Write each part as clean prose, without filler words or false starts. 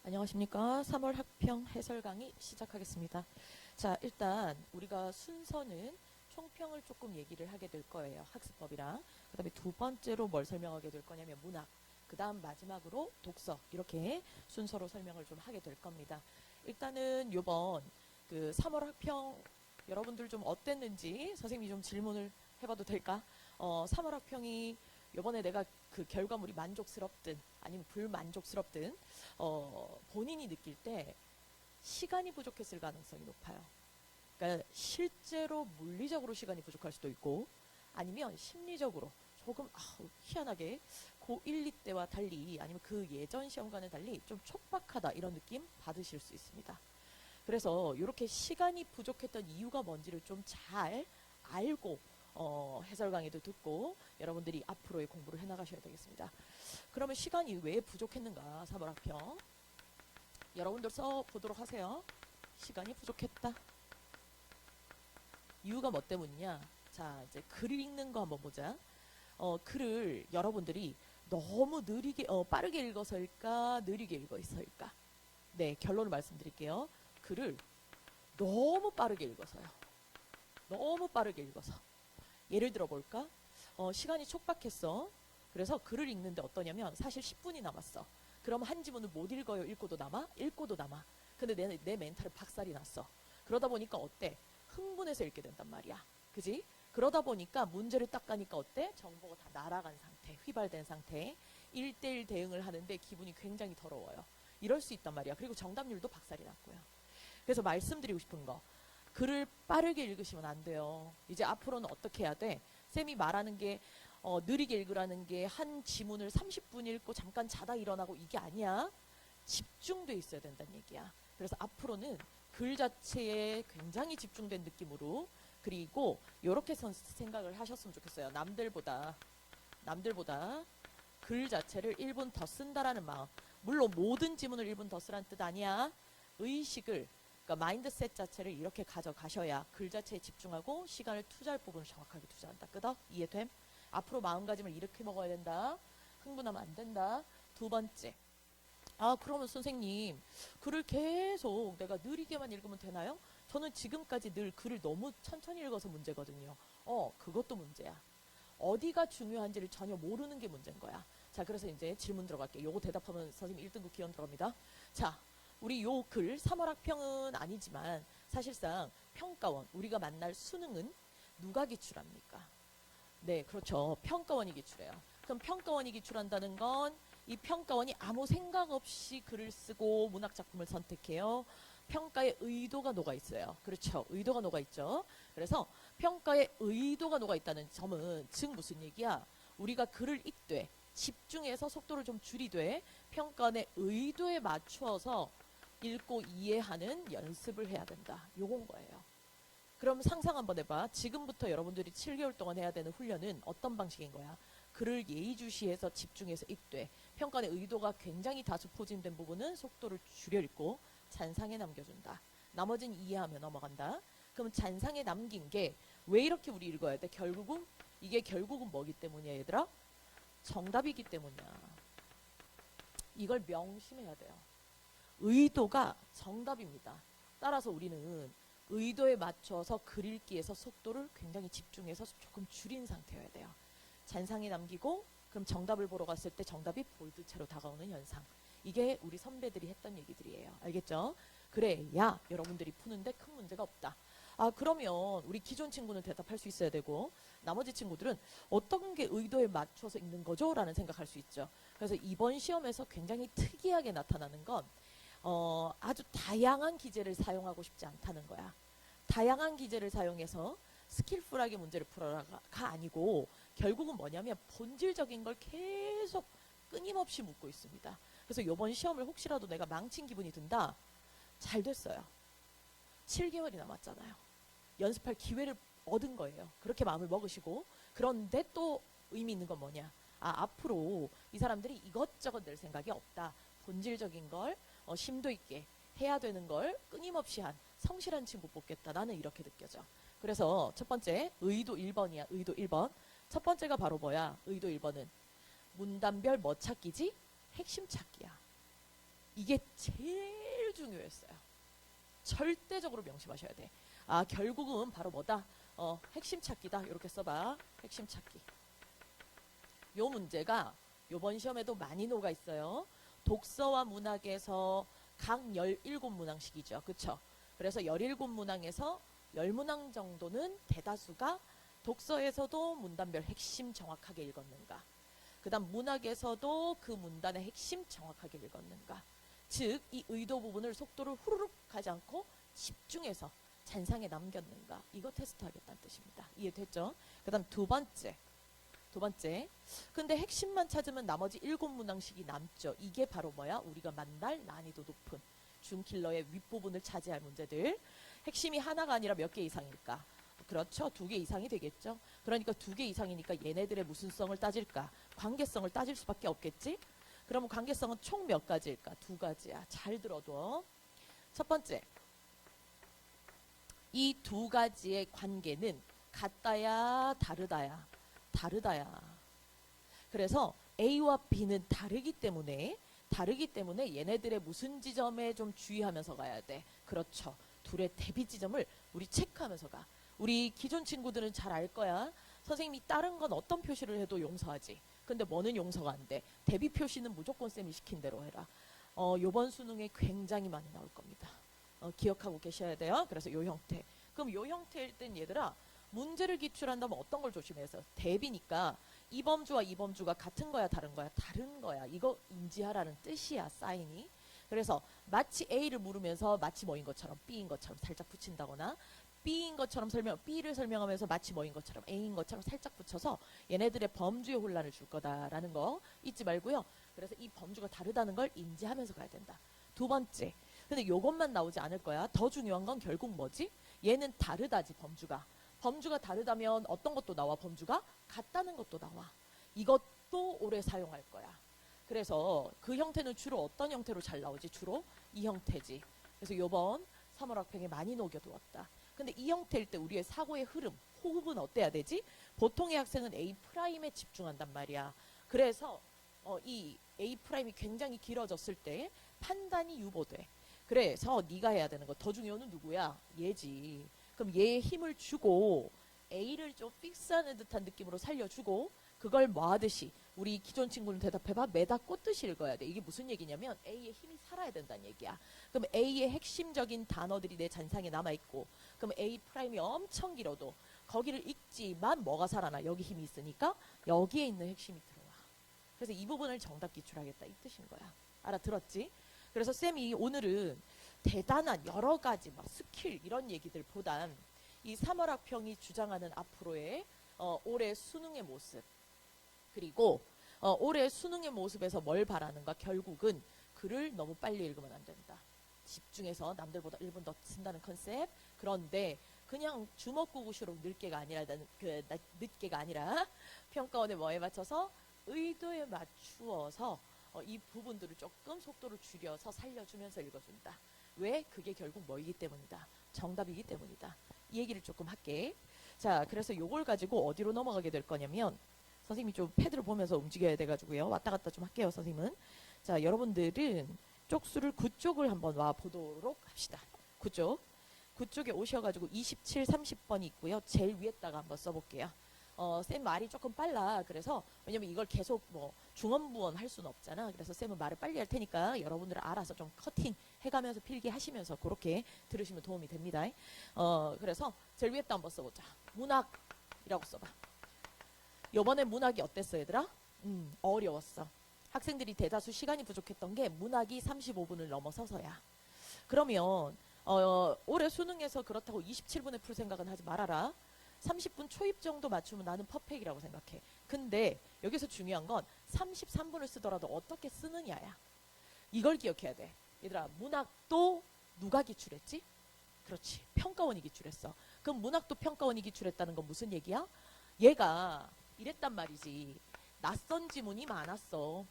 안녕하십니까. 3월 학평 해설 강의 시작하겠습니다. 자, 일단 우리가 순서는 총평을 조금 얘기를 하게 될 거예요. 학습법이랑. 그 다음에 두 번째로 뭘 설명하게 될 거냐면 문학. 그 다음 마지막으로 독서. 이렇게 순서로 설명을 좀 하게 될 겁니다. 일단은 요번 그 3월 학평 여러분들 좀 어땠는지 선생님이 좀 질문을 해봐도 될까? 3월 학평이 요번에 내가 그 결과물이 만족스럽든 아니면 불만족스럽든 본인이 느낄 때 시간이 부족했을 가능성이 높아요. 그러니까 실제로 물리적으로 시간이 부족할 수도 있고 아니면 심리적으로 조금 희한하게 고1, 2때와 달리 아니면 그 예전 시험과는 달리 좀 촉박하다 이런 느낌 받으실 수 있습니다. 그래서 이렇게 시간이 부족했던 이유가 뭔지를 좀 잘 알고 해설 강의도 듣고 여러분들이 앞으로의 공부를 해나가셔야 되겠습니다. 그러면 시간이 왜 부족했는가? 3월 학평 여러분들 써보도록 하세요. 시간이 부족했다. 이유가 뭐 때문이냐? 자, 이제 글 읽는 거 한번 보자. 글을 여러분들이 너무 느리게 빠르게 읽어서일까 느리게 읽어서일까? 네, 결론을 말씀드릴게요. 글을 너무 빠르게 읽어서요. 너무 빠르게 읽어서. 예를 들어 볼까? 시간이 촉박했어. 그래서 글을 읽는데 어떠냐면 사실 10분이 남았어. 그럼 한 지문을 못 읽어요. 읽고도 남아? 읽고도 남아. 근데 내 멘탈은 박살이 났어. 그러다 보니까 어때? 흥분해서 읽게 된단 말이야. 그지? 그러다 보니까 문제를 딱 가니까 어때? 정보가 다 날아간 상태, 휘발된 상태. 1대1 대응을 하는데 기분이 굉장히 더러워요. 이럴 수 있단 말이야. 그리고 정답률도 박살이 났고요. 그래서 말씀드리고 싶은 거. 글을 빠르게 읽으시면 안 돼요. 이제 앞으로는 어떻게 해야 돼? 쌤이 말하는 게 느리게 읽으라는 게 한 지문을 30분 읽고 잠깐 자다 일어나고 이게 아니야. 집중돼 있어야 된다는 얘기야. 그래서 앞으로는 글 자체에 굉장히 집중된 느낌으로 그리고 이렇게 생각을 하셨으면 좋겠어요. 남들보다 글 자체를 1분 더 쓴다라는 마음. 물론 모든 지문을 1분 더 쓰라는 뜻 아니야. 의식을 그러니까 마인드셋 자체를 이렇게 가져가셔야 글 자체에 집중하고 시간을 투자할 부분을 정확하게 투자한다. 끄덕? 이해됨? 앞으로 마음가짐을 이렇게 먹어야 된다. 흥분하면 안 된다. 두 번째. 그러면 선생님 글을 계속 내가 느리게만 읽으면 되나요? 저는 지금까지 늘 글을 너무 천천히 읽어서 문제거든요. 그것도 문제야. 어디가 중요한지를 전혀 모르는 게 문제인 거야. 자, 그래서 이제 질문 들어갈게요. 요거 대답하면 선생님 1등급 기원 들어갑니다. 자, 우리 요 글 3월 학평은 아니지만 사실상 평가원 우리가 만날 수능은 누가 기출합니까? 네, 그렇죠. 평가원이 기출해요. 그럼 평가원이 기출한다는 건 이 평가원이 아무 생각 없이 글을 쓰고 문학 작품을 선택해요. 평가의 의도가 녹아 있어요. 그렇죠. 의도가 녹아 있죠. 그래서 평가의 의도가 녹아 있다는 점은 즉 무슨 얘기야? 우리가 글을 읽되 집중해서 속도를 좀 줄이되 평가원의 의도에 맞추어서 읽고 이해하는 연습을 해야 된다. 요건 거예요. 그럼 상상 한번 해봐. 지금부터 여러분들이 7개월 동안 해야 되는 훈련은 어떤 방식인 거야? 글을 예의주시해서 집중해서 읽되 평가의 의도가 굉장히 다소 포진된 부분은 속도를 줄여 읽고 잔상에 남겨준다. 나머지는 이해하며 넘어간다. 그럼 잔상에 남긴 게 왜 이렇게 우리 읽어야 돼? 이게 결국은 뭐기 때문이야 얘들아? 정답이기 때문이야. 이걸 명심해야 돼요. 의도가 정답입니다. 따라서 우리는 의도에 맞춰서 글 읽기에서 속도를 굉장히 집중해서 조금 줄인 상태여야 돼요. 잔상에 남기고 그럼 정답을 보러 갔을 때 정답이 볼드체로 다가오는 현상. 이게 우리 선배들이 했던 얘기들이에요. 알겠죠? 그래야 여러분들이 푸는데 큰 문제가 없다. 그러면 우리 기존 친구는 대답할 수 있어야 되고 나머지 친구들은 어떤 게 의도에 맞춰서 읽는 거죠? 라는 생각할 수 있죠. 그래서 이번 시험에서 굉장히 특이하게 나타나는 건 아주 다양한 기제를 사용하고 싶지 않다는 거야. 다양한 기제를 사용해서 스킬풀하게 문제를 풀어라가 아니고 결국은 뭐냐면 본질적인 걸 계속 끊임없이 묻고 있습니다. 그래서 이번 시험을 혹시라도 내가 망친 기분이 든다. 잘 됐어요. 7개월이 남았잖아요. 연습할 기회를 얻은 거예요. 그렇게 마음을 먹으시고 그런데 또 의미 있는 건 뭐냐. 앞으로 이 사람들이 이것저것 낼 생각이 없다. 본질적인 걸 심도 있게 해야 되는 걸 끊임없이 한 성실한 친구 뽑겠다. 나는 이렇게 느껴져. 그래서 첫 번째 의도 1번이야. 의도 1번. 첫 번째가 바로 뭐야? 의도 1번은 문단별 뭐 찾기지? 핵심 찾기야. 이게 제일 중요했어요. 절대적으로 명심하셔야 돼. 아, 결국은 바로 뭐다? 핵심 찾기다. 이렇게 써봐. 핵심 찾기. 요 문제가 요번 시험에도 많이 녹아 있어요. 독서와 문학에서 각 17문항씩이죠. 그쵸? 그래서 17문항에서 10문항 정도는 대다수가 독서에서도 문단별 핵심 정확하게 읽었는가. 그 다음 문학에서도 그 문단의 핵심 정확하게 읽었는가. 즉, 이 의도 부분을 속도를 후루룩 가지 않고 집중해서 잔상에 남겼는가. 이거 테스트하겠다는 뜻입니다. 이해됐죠? 그 다음 두 번째. 근데 핵심만 찾으면 나머지 7문항씩이 남죠. 이게 바로 뭐야? 우리가 만날 난이도 높은 준킬러의 윗부분을 차지할 문제들. 핵심이 하나가 아니라 몇 개 이상일까? 그렇죠. 2개 이상이 되겠죠. 그러니까 2개 이상이니까 얘네들의 무슨성을 따질까? 관계성을 따질 수밖에 없겠지? 그러면 관계성은 총 몇 가지일까? 2가지야. 잘 들어둬. 첫 번째, 이 2가지의 관계는 같다야 다르다야? 다르다야. 그래서 A와 B는 다르기 때문에 얘네들의 무슨 지점에 좀 주의하면서 가야 돼. 그렇죠. 둘의 대비 지점을 우리 체크하면서 가. 우리 기존 친구들은 잘 알 거야. 선생님이 다른 건 어떤 표시를 해도 용서하지. 근데 뭐는 용서가 안 돼. 대비 표시는 무조건 쌤이 시킨 대로 해라. 요번 수능에 굉장히 많이 나올 겁니다. 기억하고 계셔야 돼요. 그래서 요 형태. 그럼 요 형태일 땐 얘들아, 문제를 기출한다면 어떤 걸 조심해서? 대비니까 이 범주와 이 범주가 같은 거야 다른 거야? 다른 거야. 이거 인지하라는 뜻이야, 사인이. 그래서 마치 A를 물으면서 마치 뭐인 것처럼 B인 것처럼 살짝 붙인다거나, B인 것처럼 B를 설명하면서 마치 뭐인 것처럼 A인 것처럼 살짝 붙여서 얘네들의 범주에 혼란을 줄 거다라는 거 잊지 말고요. 그래서 이 범주가 다르다는 걸 인지하면서 가야 된다. 두 번째, 근데 요것만 나오지 않을 거야. 더 중요한 건 결국 뭐지? 얘는 다르다지, 범주가. 범주가 다르다면 어떤 것도 나와? 범주가 같다는 것도 나와. 이것도 오래 사용할 거야. 그래서 그 형태는 주로 어떤 형태로 잘 나오지? 주로 이 형태지. 그래서 요번 3월 학평에 많이 녹여두었다. 근데 이 형태일 때 우리의 사고의 흐름, 호흡은 어때야 되지? 보통의 학생은 A'에 집중한단 말이야. 그래서 이 A'이 굉장히 길어졌을 때 판단이 유보돼. 그래서 네가 해야 되는 거, 더 중요한 누구야? 얘지. 그럼 얘에 힘을 주고 A를 좀 픽스하는 듯한 느낌으로 살려주고, 그걸 뭐 하듯이 우리 기존 친구는 대답해봐. 매다 꽂듯이 읽어야 돼. 이게 무슨 얘기냐면 A의 힘이 살아야 된다는 얘기야. 그럼 A의 핵심적인 단어들이 내 잔상에 남아있고, 그럼 A'이 엄청 길어도 거기를 읽지만 뭐가 살아나? 여기 힘이 있으니까 여기에 있는 핵심이 들어와. 그래서 이 부분을 정답 기출하겠다, 이 뜻인 거야. 알아들었지? 그래서 쌤이 오늘은 대단한 여러 가지 막 스킬 이런 얘기들보단 이 3월 학평이 주장하는 앞으로의 올해 수능의 모습, 그리고 올해 수능의 모습에서 뭘 바라는가? 결국은 글을 너무 빨리 읽으면 안 된다. 집중해서 남들보다 1분 더 쓴다는 컨셉. 그런데 그냥 주먹구구식으로 늦게가 아니라 평가원의 뭐에 맞춰서 의도에 맞추어서 이 부분들을 조금 속도를 줄여서 살려주면서 읽어준다. 왜? 그게 결국 뭐이기 때문이다. 정답이기 때문이다. 이 얘기를 조금 할게. 자, 그래서 요걸 가지고 어디로 넘어가게 될 거냐면, 선생님이 좀 패드를 보면서 움직여야 돼가지고요. 왔다 갔다 좀 할게요, 선생님은. 자, 여러분들은 쪽수를 9쪽을 한번 와 보도록 합시다. 9쪽. 9쪽에 오셔가지고 27, 30번이 있고요. 제일 위에다가 한번 써볼게요. 쌤 말이 조금 빨라. 그래서 왜냐면 이걸 계속 뭐 중원부원 할 수는 없잖아. 그래서 쌤은 말을 빨리 할 테니까 여러분들은 알아서 좀 커팅 해가면서 필기 하시면서 그렇게 들으시면 도움이 됩니다. 그래서 제일 위에다 한번 써보자. 문학이라고 써봐. 요번에 문학이 어땠어, 얘들아? 어려웠어. 학생들이 대다수 시간이 부족했던 게 문학이 35분을 넘어서서야. 그러면 올해 수능에서 그렇다고 27분에 풀 생각은 하지 말아라. 30분 초입 정도 맞추면 나는 퍼펙이라고 생각해. 근데 여기서 중요한 건 33분을 쓰더라도 어떻게 쓰느냐야. 이걸 기억해야 돼. 얘들아, 문학도 누가 기출했지? 그렇지, 평가원이 기출했어. 그럼 문학도 평가원이 기출했다는 건 무슨 얘기야? 얘가 이랬단 말이지. 낯선 지문이 많았어.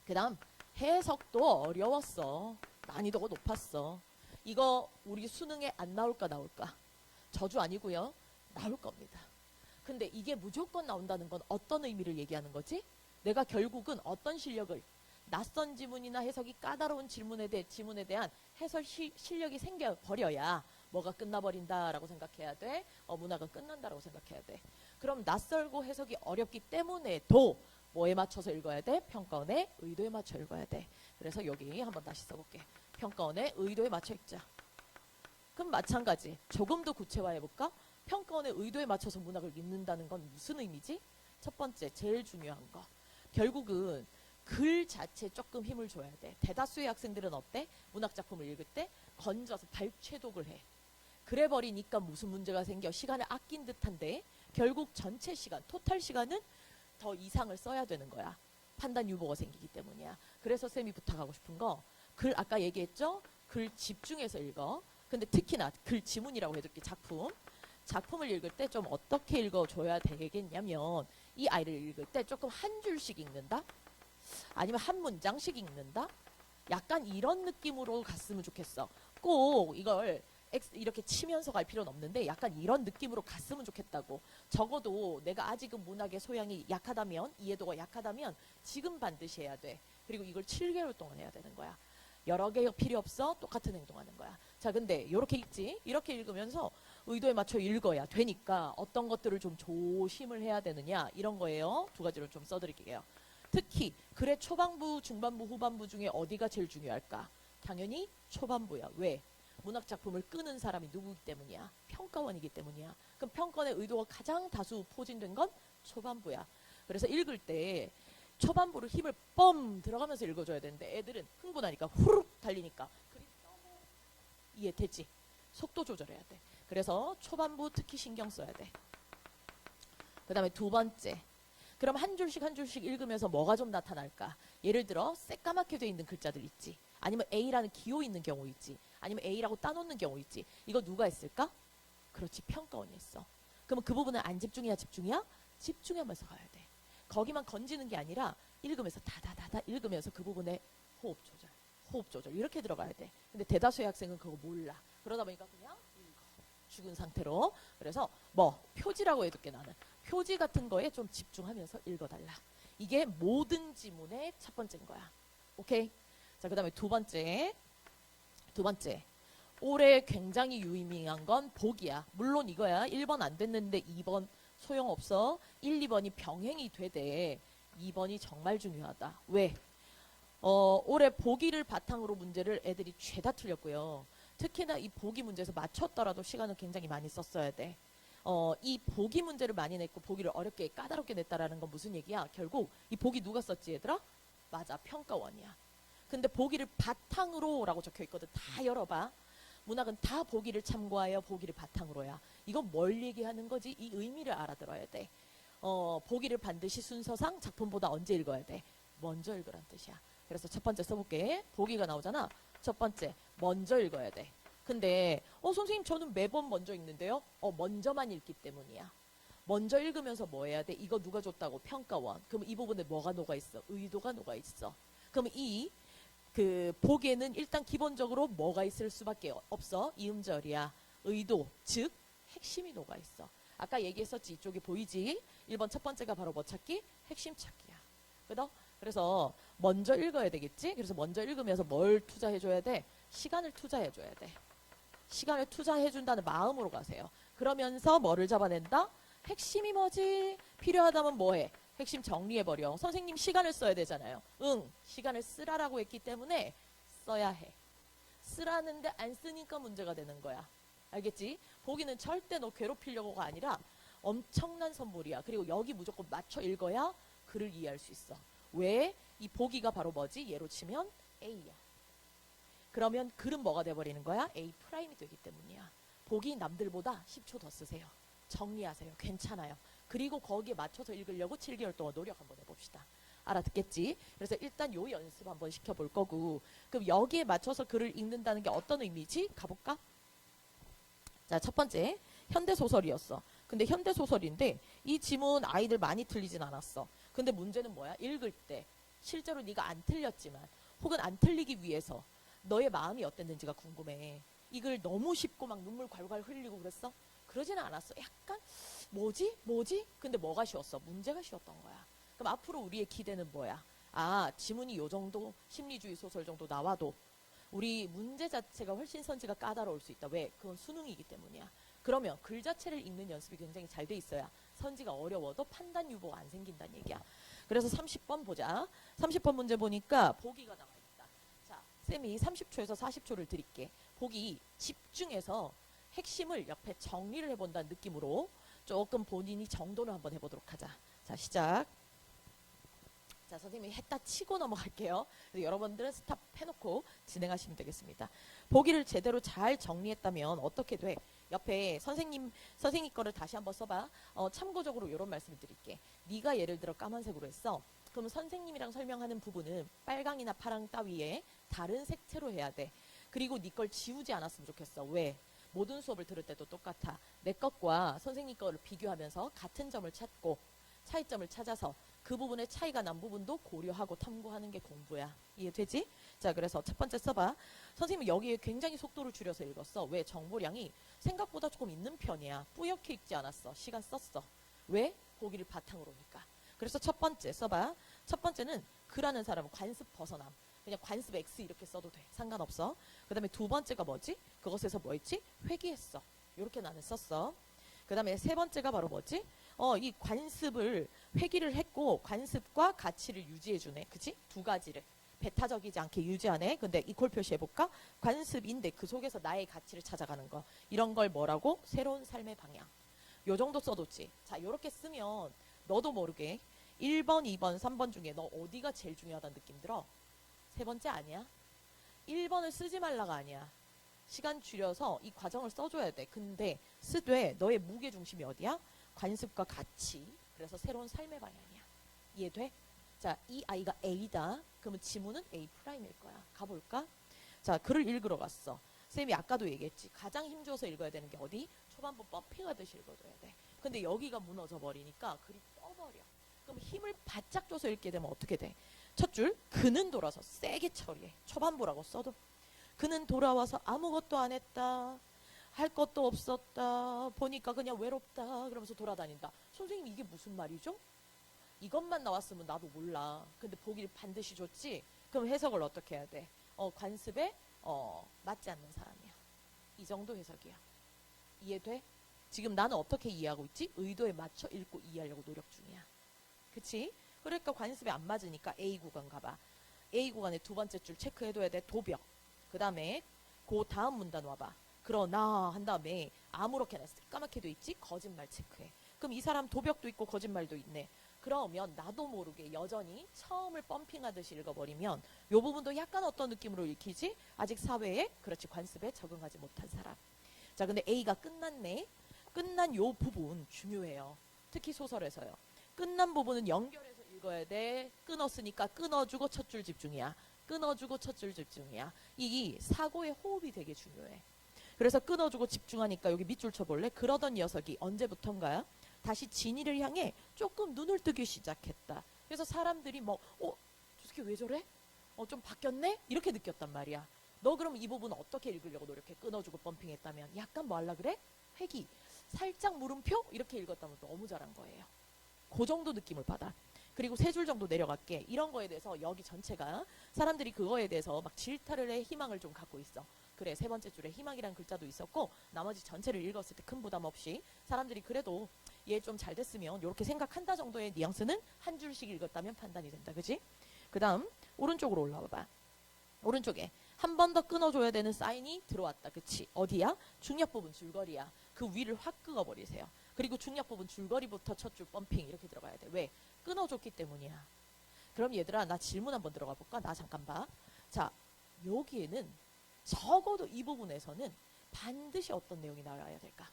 그 다음 해석도 어려웠어. 난이도가 높았어. 이거 우리 수능에 안 나올까 나올까? 저주 아니고요. 나올 겁니다. 근데 이게 무조건 나온다는 건 어떤 의미를 얘기하는 거지? 내가 결국은 어떤 실력을, 낯선 지문이나 해석이 까다로운 지문에 대한 해설 실력이 생겨버려야 뭐가 끝나버린다라고 생각해야 돼. 문학은 끝난다라고 생각해야 돼. 그럼 낯설고 해석이 어렵기 때문에도 뭐에 맞춰서 읽어야 돼? 평가원의 의도에 맞춰 읽어야 돼. 그래서 여기 한번 다시 써볼게. 평가원의 의도에 맞춰 읽자. 그럼 마찬가지. 조금 더 구체화해볼까? 평가원의 의도에 맞춰서 문학을 읽는다는 건 무슨 의미지? 첫 번째, 제일 중요한 거. 결국은 글 자체에 조금 힘을 줘야 돼. 대다수의 학생들은 어때? 문학작품을 읽을 때 건져서 발췌독을 해. 그래 버리니까 무슨 문제가 생겨? 시간을 아낀 듯한데 결국 전체 시간, 토탈 시간은 더 이상을 써야 되는 거야. 판단 유보가 생기기 때문이야. 그래서 쌤이 부탁하고 싶은 거, 글 아까 얘기했죠? 글 집중해서 읽어. 근데 특히나 글 지문이라고 해둘게. 작품을 읽을 때 좀 어떻게 읽어줘야 되겠냐면 이 아이를 읽을 때 조금 한 줄씩 읽는다? 아니면 한 문장씩 읽는다? 약간 이런 느낌으로 갔으면 좋겠어. 꼭 이걸 이렇게 치면서 갈 필요는 없는데 약간 이런 느낌으로 갔으면 좋겠다고. 적어도 내가 아직은 문학의 소양이 약하다면, 이해도가 약하다면 지금 반드시 해야 돼. 그리고 이걸 7개월 동안 해야 되는 거야. 여러 개 필요 없어. 똑같은 행동하는 거야. 자, 근데 이렇게 읽지? 이렇게 읽으면서 의도에 맞춰 읽어야 되니까 어떤 것들을 좀 조심을 해야 되느냐, 이런 거예요. 두 가지를 좀 써드릴게요. 특히 글의 초반부, 중반부, 후반부 중에 어디가 제일 중요할까? 당연히 초반부야. 왜? 문학작품을 끄는 사람이 누구기 때문이야? 평가원이기 때문이야. 그럼 평가원의 의도가 가장 다수 포진된 건 초반부야. 그래서 읽을 때 초반부를 힘을 뻥 들어가면서 읽어줘야 되는데 애들은 흥분하니까 후룩 달리니까 글이 너무 이해되지? 속도 조절해야 돼. 그래서 초반부 특히 신경 써야 돼. 그 다음에 두 번째, 그럼 한 줄씩 한 줄씩 읽으면서 뭐가 좀 나타날까? 예를 들어 새까맣게 돼 있는 글자들 있지, 아니면 A라는 기호 있는 경우 있지, 아니면 A라고 따놓는 경우 있지. 이거 누가 했을까? 그렇지, 평가원이 했어. 그러면 그 부분은 안 집중이야, 집중이야? 집중하면서 가야 돼. 거기만 건지는 게 아니라 읽으면서 다다다다 읽으면서 그 부분에 호흡 조절 이렇게 들어가야 돼. 근데 대다수의 학생은 그거 몰라. 그러다 보니까 그냥 죽은 상태로. 그래서 뭐 표지라고 해둘게. 나는 표지 같은 거에 좀 집중하면서 읽어달라. 이게 모든 지문의 첫 번째인 거야. 오케이? 자, 그 다음에 두 번째, 올해 굉장히 유의미한 건 복이야. 물론 이거야. 1번 안 됐는데 2번 소용없어. 1, 2번이 병행이 되되 2번이 정말 중요하다. 왜? 올해 보기를 바탕으로 문제를 애들이 죄다 틀렸고요. 특히나 이 보기 문제에서 맞췄더라도 시간을 굉장히 많이 썼어야 돼. 이 보기 문제를 많이 냈고 보기를 어렵게 까다롭게 냈다라는 건 무슨 얘기야? 결국 이 보기 누가 썼지, 얘들아? 맞아, 평가원이야. 근데 보기를 바탕으로 라고 적혀 있거든. 다 열어봐. 문학은 다 보기를 참고하여 보기를 바탕으로야. 이건 뭘 얘기하는 거지? 이 의미를 알아들어야 돼. 보기를 반드시 순서상 작품보다 언제 읽어야 돼? 먼저 읽으란 뜻이야. 그래서 첫 번째 써볼게. 보기가 나오잖아. 첫 번째, 먼저 읽어야 돼. 근데 선생님 저는 매번 먼저 읽는데요. 먼저만 읽기 때문이야. 먼저 읽으면서 뭐 해야 돼? 이거 누가 줬다고? 평가원. 그럼 이 부분에 뭐가 녹아있어? 의도가 녹아있어. 그럼 그 보기에는 일단 기본적으로 뭐가 있을 수밖에 없어? 이음절이야. 의도, 즉 핵심이 녹아있어. 아까 얘기했었지. 이쪽에 보이지? 1번 첫 번째가 바로 뭐 찾기? 핵심 찾기야. 그래서 먼저 읽어야 되겠지? 그래서 먼저 읽으면서 뭘 투자해줘야 돼? 시간을 투자해줘야 돼. 시간을 투자해준다는 마음으로 가세요. 그러면서 뭐를 잡아낸다? 핵심이 뭐지? 필요하다면 뭐해? 핵심 정리해버려. 선생님 시간을 써야 되잖아요. 시간을 쓰라라고 했기 때문에 써야 해. 쓰라는데 안 쓰니까 문제가 되는 거야. 알겠지? 보기는 절대 너 괴롭히려고가 아니라 엄청난 선물이야. 그리고 여기 무조건 맞춰 읽어야 글을 이해할 수 있어. 왜? 이 보기가 바로 뭐지? 예로 치면 A야. 그러면 글은 뭐가 돼버리는 거야? A 프라임이 되기 때문이야. 보기 남들보다 10초 더 쓰세요. 정리하세요. 괜찮아요. 그리고 거기에 맞춰서 읽으려고 7개월 동안 노력 한번 해봅시다. 알아듣겠지? 그래서 일단 요 연습 한번 시켜볼 거고, 그럼 여기에 맞춰서 글을 읽는다는 게 어떤 의미지? 가볼까? 자, 첫 번째, 현대소설이었어. 근데 현대소설인데 이 지문 아이들 많이 틀리진 않았어. 근데 문제는 뭐야? 읽을 때 실제로 네가 안 틀렸지만 혹은 안 틀리기 위해서 너의 마음이 어땠는지가 궁금해. 이 글 너무 쉽고 막 눈물 괄괄 흘리고 그랬어? 그러지는 않았어. 약간 뭐지? 근데 뭐가 쉬웠어? 문제가 쉬웠던 거야. 그럼 앞으로 우리의 기대는 뭐야? 아, 지문이 요 정도 심리주의 소설 정도 나와도 우리 문제 자체가 훨씬 선지가 까다로울 수 있다. 왜? 그건 수능이기 때문이야. 그러면 글 자체를 읽는 연습이 굉장히 잘 돼 있어야 선지가 어려워도 판단 유보가 안 생긴다는 얘기야. 그래서 30번 보자. 30번 문제 보니까 보기가 나와 있다. 자, 쌤이 30초에서 40초를 드릴게. 보기 집중해서 핵심을 옆에 정리를 해본다는 느낌으로 조금 본인이 정돈을 한번 해보도록 하자. 자, 시작. 자, 선생님이 했다 치고 넘어갈게요. 그래서 여러분들은 스탑 해놓고 진행하시면 되겠습니다. 보기를 제대로 잘 정리했다면 어떻게 돼? 옆에 선생님 거를 다시 한번 써봐. 참고적으로 이런 말씀을 드릴게. 네가 예를 들어 까만색으로 했어. 그럼 선생님이랑 설명하는 부분은 빨강이나 파랑 따위에 다른 색채로 해야 돼. 그리고 네 걸 지우지 않았으면 좋겠어. 왜? 모든 수업을 들을 때도 똑같아. 내 것과 선생님 거를 비교하면서 같은 점을 찾고 차이점을 찾아서 그 부분에 차이가 난 부분도 고려하고 탐구하는 게 공부야. 이해되지? 자, 그래서 첫 번째 써봐. 선생님은 여기에 굉장히 속도를 줄여서 읽었어. 왜? 정보량이 생각보다 조금 있는 편이야. 뿌옇게 읽지 않았어. 시간 썼어. 왜? 보기를 바탕으로 오니까. 그래서 첫 번째 써봐. 첫 번째는 그라는 사람은 관습 벗어남. 그냥 관습 X 이렇게 써도 돼. 상관없어. 그 다음에 두 번째가 뭐지? 그것에서 뭐 했지? 회귀했어. 이렇게 나는 썼어. 그 다음에 세 번째가 바로 뭐지? 이 관습을 회귀를 했고 관습과 가치를 유지해주네. 그치? 두 가지를. 배타적이지 않게 유지하네. 근데 이퀄 표시해볼까? 관습인데 그 속에서 나의 가치를 찾아가는 거. 이런 걸 뭐라고? 새로운 삶의 방향. 요 정도 써뒀지. 자, 요렇게 쓰면 너도 모르게 1번, 2번, 3번 중에 너 어디가 제일 중요하다는 느낌 들어? 세 번째 아니야? 1번을 쓰지 말라가 아니야. 시간 줄여서 이 과정을 써줘야 돼. 근데 쓰되 너의 무게 중심이 어디야? 관습과 가치. 그래서 새로운 삶의 방향이야. 이해돼? 자, 이 아이가 A다. 그러면 지문은 A 프라임일 거야. 가볼까? 자, 글을 읽으러 갔어. 쌤이 아까도 얘기했지. 가장 힘줘서 읽어야 되는 게 어디? 초반부 펌핑하듯이 읽어줘야 돼. 근데 여기가 무너져 버리니까 글이 떠버려. 그럼 힘을 바짝 줘서 읽게 되면 어떻게 돼? 첫 줄, 그는 돌아서 세게 처리해. 초반부라고 써도. 그는 돌아와서 아무것도 안 했다. 할 것도 없었다. 보니까 그냥 외롭다. 그러면서 돌아다닌다. 선생님 이게 무슨 말이죠? 이것만 나왔으면 나도 몰라. 근데 보기를 반드시 줬지? 그럼 해석을 어떻게 해야 돼? 관습에 맞지 않는 사람이야. 이 정도 해석이야. 이해돼? 지금 나는 어떻게 이해하고 있지? 의도에 맞춰 읽고 이해하려고 노력 중이야. 그치? 그러니까 관습에 안 맞으니까 A 구간 가봐. A 구간의 두 번째 줄 체크해둬야 돼. 도벽. 그 다음에 그 다음 문단 와봐. 그러나 한 다음에 아무렇게나 까맣게 돼 있지? 거짓말 체크해. 그럼 이 사람 도벽도 있고 거짓말도 있네. 그러면 나도 모르게 여전히 처음을 펌핑하듯이 읽어버리면 요 부분도 약간 어떤 느낌으로 읽히지? 아직 사회에 그렇지 관습에 적응하지 못한 사람. 자, 근데 A가 끝났네. 끝난 요 부분 중요해요. 특히 소설에서요. 끝난 부분은 연결해서 읽어야 돼. 끊었으니까 끊어주고 첫 줄 집중이야. 끊어주고 첫 줄 집중이야. 이 사고의 호흡이 되게 중요해. 그래서 끊어주고 집중하니까 여기 밑줄 쳐볼래? 그러던 녀석이 언제부턴가요? 다시 진이를 향해 조금 눈을 뜨기 시작했다. 그래서 사람들이 저 새끼 왜 저래? 좀 바뀌었네? 이렇게 느꼈단 말이야. 너 그럼 이 부분 어떻게 읽으려고 노력해? 끊어주고 펌핑했다면 약간 뭐 하려 그래? 회귀, 살짝 물음표? 이렇게 읽었다면 너무 잘한 거예요. 그 정도 느낌을 받아. 그리고 세 줄 정도 내려갈게. 이런 거에 대해서 여기 전체가 사람들이 그거에 대해서 막 질타를 해 희망을 좀 갖고 있어. 그래, 세 번째 줄에 희망이란 글자도 있었고 나머지 전체를 읽었을 때 큰 부담 없이 사람들이 그래도 얘 좀 잘 됐으면 이렇게 생각한다 정도의 뉘앙스는 한 줄씩 읽었다면 판단이 된다. 그지? 그 다음 오른쪽으로 올라와봐. 오른쪽에 한 번 더 끊어줘야 되는 사인이 들어왔다. 그치? 어디야? 중력 부분 줄거리야. 그 위를 확 끄어버리세요. 그리고 중력 부분 줄거리부터 첫 줄 펌핑 이렇게 들어가야 돼. 왜? 끊어줬기 때문이야. 그럼 얘들아 나 질문 한번 들어가 볼까? 나 잠깐 봐. 자, 여기에는 적어도 이 부분에서는 반드시 어떤 내용이 나와야 될까?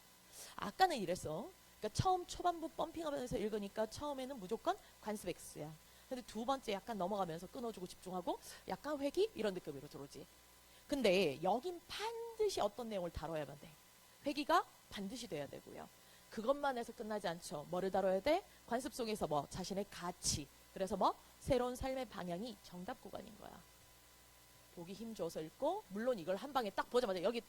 아까는 이랬어. 그러니까 처음 초반부 펌핑하면서 읽으니까 처음에는 무조건 관습 X야. 근데 두 번째 약간 넘어가면서 끊어주고 집중하고 약간 회귀 이런 느낌으로 들어오지. 근데 여긴 반드시 어떤 내용을 다뤄야만 돼. 회귀가 반드시 돼야 되고요. 그것만 해서 끝나지 않죠. 뭐를 다뤄야 돼? 관습 속에서 뭐 자신의 가치. 그래서 뭐 새로운 삶의 방향이 정답 구간인 거야. 보기 힘줘서 읽고 물론 이걸 한 방에 딱 보자마자 여기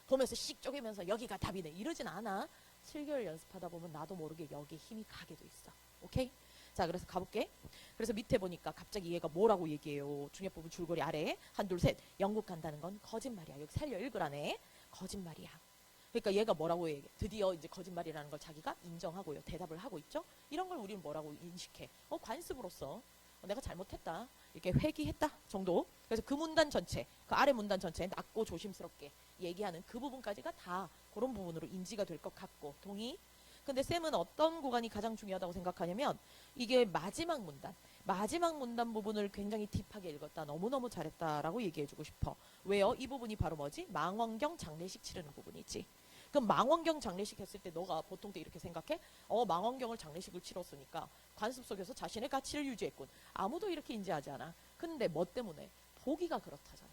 보면서 씩 쪼개면서 여기가 답이네 이러진 않아. 7개월 연습하다 보면 나도 모르게 여기에 힘이 가게 돼 있어. 오케이? 자, 그래서 가볼게. 그래서 밑에 보니까 갑자기 얘가 뭐라고 얘기해요. 중요 부분 줄거리 아래 한, 둘, 셋. 영국 간다는 건 거짓말이야. 여기 살려 읽으라네. 거짓말이야. 그러니까 얘가 뭐라고 얘기해. 드디어 이제 거짓말이라는 걸 자기가 인정하고요. 대답을 하고 있죠. 이런 걸 우리는 뭐라고 인식해. 관습으로서 내가 잘못했다. 이렇게 회귀했다 정도. 그래서 그 문단 전체, 그 아래 문단 전체에 낮고 조심스럽게 얘기하는 그 부분까지가 다 그런 부분으로 인지가 될 것 같고. 동의? 근데 쌤은 어떤 구간이 가장 중요하다고 생각하냐면 이게 마지막 문단 부분을 굉장히 딥하게 읽었다. 너무너무 잘했다라고 얘기해주고 싶어. 왜요? 이 부분이 바로 뭐지? 망원경 장례식 치르는 부분이지. 그럼 망원경 장례식 했을 때 너가 보통 때 이렇게 생각해? 망원경을 장례식을 치렀으니까 관습 속에서 자신의 가치를 유지했군. 아무도 이렇게 인지하지 않아. 근데 뭐 때문에? 보기가 그렇다잖아.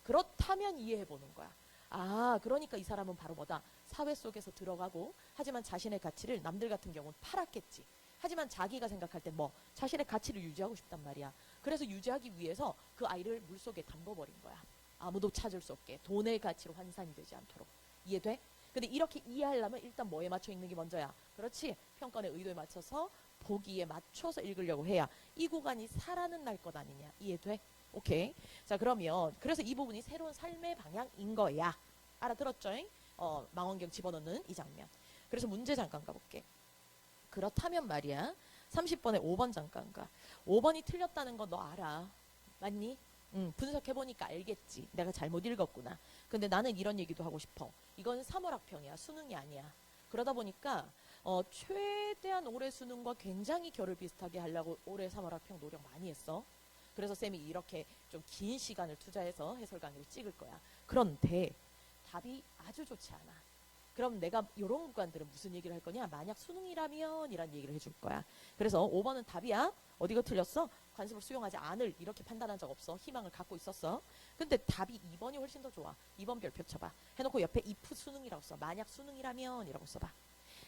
그렇다면 이해해보는 거야. 아, 그러니까 이 사람은 바로 뭐다? 사회 속에서 들어가고 하지만 자신의 가치를 남들 같은 경우는 팔았겠지. 하지만 자기가 생각할 땐 뭐? 자신의 가치를 유지하고 싶단 말이야. 그래서 유지하기 위해서 그 아이를 물속에 담궈버린 거야. 아무도 찾을 수 없게. 돈의 가치로 환산이 되지 않도록. 이해돼? 근데 이렇게 이해하려면 일단 뭐에 맞춰 읽는 게 먼저야? 그렇지. 평가의 의도에 맞춰서 보기에 맞춰서 읽으려고 해야 이 구간이 살아는 날 것 아니냐. 이해돼? 오케이. 자, 그러면 그래서 이 부분이 새로운 삶의 방향인 거야. 알아들었죠? 망원경 집어넣는 이 장면. 그래서 문제 잠깐 가볼게. 그렇다면 말이야. 30번에 5번 잠깐 가. 5번이 틀렸다는 거 너 알아. 맞니? 분석해보니까 알겠지. 내가 잘못 읽었구나. 근데 나는 이런 얘기도 하고 싶어. 이건 3월 학평이야. 수능이 아니야. 그러다 보니까 최대한 올해 수능과 굉장히 결을 비슷하게 하려고 올해 3월 학평 노력 많이 했어. 그래서 쌤이 이렇게 좀 긴 시간을 투자해서 해설 강의를 찍을 거야. 그런데 답이 아주 좋지 않아. 그럼 내가 이런 구간들은 무슨 얘기를 할 거냐? 만약 수능이라면 이란 얘기를 해줄 거야. 그래서 5번은 답이야. 어디가 틀렸어? 관습을 수용하지 않을 이렇게 판단한 적 없어. 희망을 갖고 있었어. 근데 답이 2번이 훨씬 더 좋아. 2번 별표 쳐봐. 해놓고 옆에 if 수능이라고 써. 만약 수능이라면 이라고 써봐.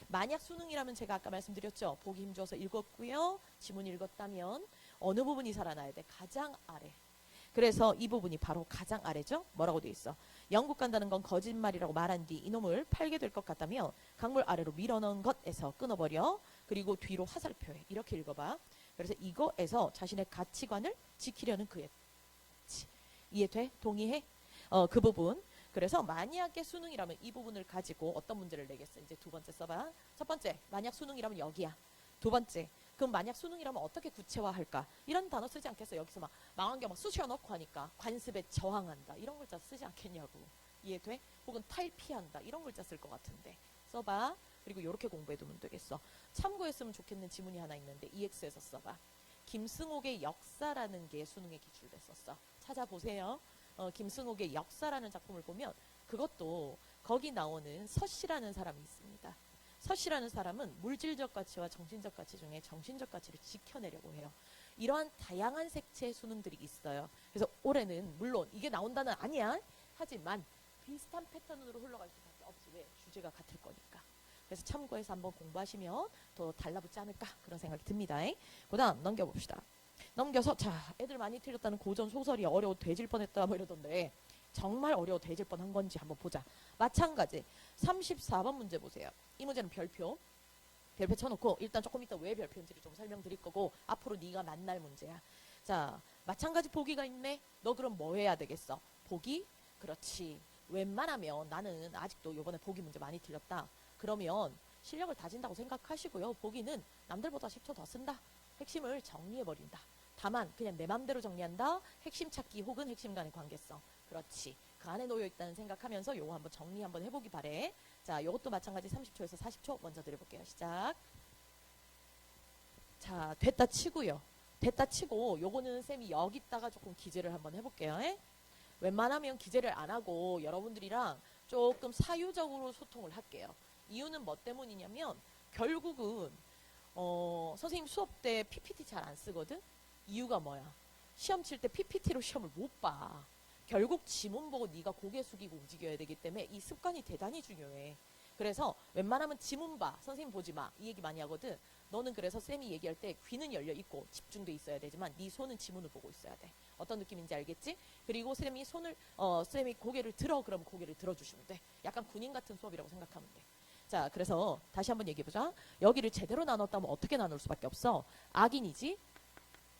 만약 수능이라면 제가 아까 말씀드렸죠. 보기 힘줘서 읽었고요. 지문 읽었다면 어느 부분이 살아나야 돼? 가장 아래. 그래서 이 부분이 바로 가장 아래죠. 뭐라고 돼 있어? 영국 간다는 건 거짓말이라고 말한 뒤 이놈을 팔게 될 것 같다며 강물 아래로 밀어넣은 것에서 끊어버려. 그리고 뒤로 화살표해. 이렇게 읽어봐. 그래서 이거에서 자신의 가치관을 지키려는 그의 이해돼? 동의해? 그 부분. 그래서 만약에 수능이라면 이 부분을 가지고 어떤 문제를 내겠어? 이제 두 번째 써봐. 첫 번째, 만약 수능이라면 여기야. 두 번째, 그럼 만약 수능이라면 어떻게 구체화할까? 이런 단어 쓰지 않겠어? 여기서 막 망원경 막 쑤셔 넣고 하니까 관습에 저항한다. 이런 글자 쓰지 않겠냐고. 이해돼? 혹은 탈피한다. 이런 글자 쓸 것 같은데. 써봐. 그리고 이렇게 공부해두면 되겠어. 참고했으면 좋겠는 지문이 하나 있는데 EX에서 써봐. 김승옥의 역사라는 게 수능에 기출됐었어. 찾아보세요. 김승옥의 역사라는 작품을 보면 그것도 거기 나오는 서씨라는 사람이 있습니다. 서씨라는 사람은 물질적 가치와 정신적 가치 중에 정신적 가치를 지켜내려고 해요. 이러한 다양한 색채의 수능들이 있어요. 그래서 올해는 물론 이게 나온다는 아니야. 하지만 비슷한 패턴으로 흘러갈 수밖에 없지. 왜? 주제가 같을 거니까. 그래서 참고해서 한번 공부하시면 더 달라붙지 않을까 그런 생각이 듭니다. 그 다음 넘겨봅시다. 넘겨서 자 애들 많이 틀렸다는 고전 소설이 어려워 돼질 뻔했다 뭐 이러던데 정말 어려워 돼질 뻔한 건지 한번 보자. 마찬가지 34번 문제 보세요. 이 문제는 별표 쳐놓고 일단 조금 이따 왜 별표인지를 좀 설명드릴 거고 앞으로 네가 만날 문제야. 자 마찬가지 보기가 있네. 너 그럼 뭐 해야 되겠어? 보기? 그렇지. 웬만하면 나는 아직도 요번에 보기 문제 많이 틀렸다. 그러면 실력을 다진다고 생각하시고요. 보기는 남들보다 10초 더 쓴다. 핵심을 정리해버린다. 다만 그냥 내 맘대로 정리한다. 핵심 찾기 혹은 핵심 간의 관계성. 그렇지. 그 안에 놓여있다는 생각하면서 요거 한번 정리 한번 해보기 바래. 자, 요것도 마찬가지 30초에서 40초 먼저 드려볼게요. 시작. 자, 됐다 치고요. 됐다 치고 요거는 쌤이 여기다가 조금 기재를 한번 해볼게요. 웬만하면 기재를 안 하고 여러분들이랑 조금 사유적으로 소통을 할게요. 이유는 뭐 때문이냐면 결국은 선생님 수업 때 PPT 잘 안 쓰거든? 이유가 뭐야? 시험 칠 때 PPT로 시험을 못 봐. 결국 지문 보고 네가 고개 숙이고 움직여야 되기 때문에 이 습관이 대단히 중요해. 그래서 웬만하면 지문 봐. 선생님 보지 마. 이 얘기 많이 하거든. 너는 그래서 쌤이 얘기할 때 귀는 열려 있고 집중돼 있어야 되지만 네 손은 지문을 보고 있어야 돼. 어떤 느낌인지 알겠지? 그리고 쌤이 쌤이 고개를 들어 그러면 고개를 들어주시면 돼. 약간 군인 같은 수업이라고 생각하면 돼. 자, 그래서 다시 한번 얘기해보자. 여기를 제대로 나눴다면 어떻게 나눌 수밖에 없어? 악인이지,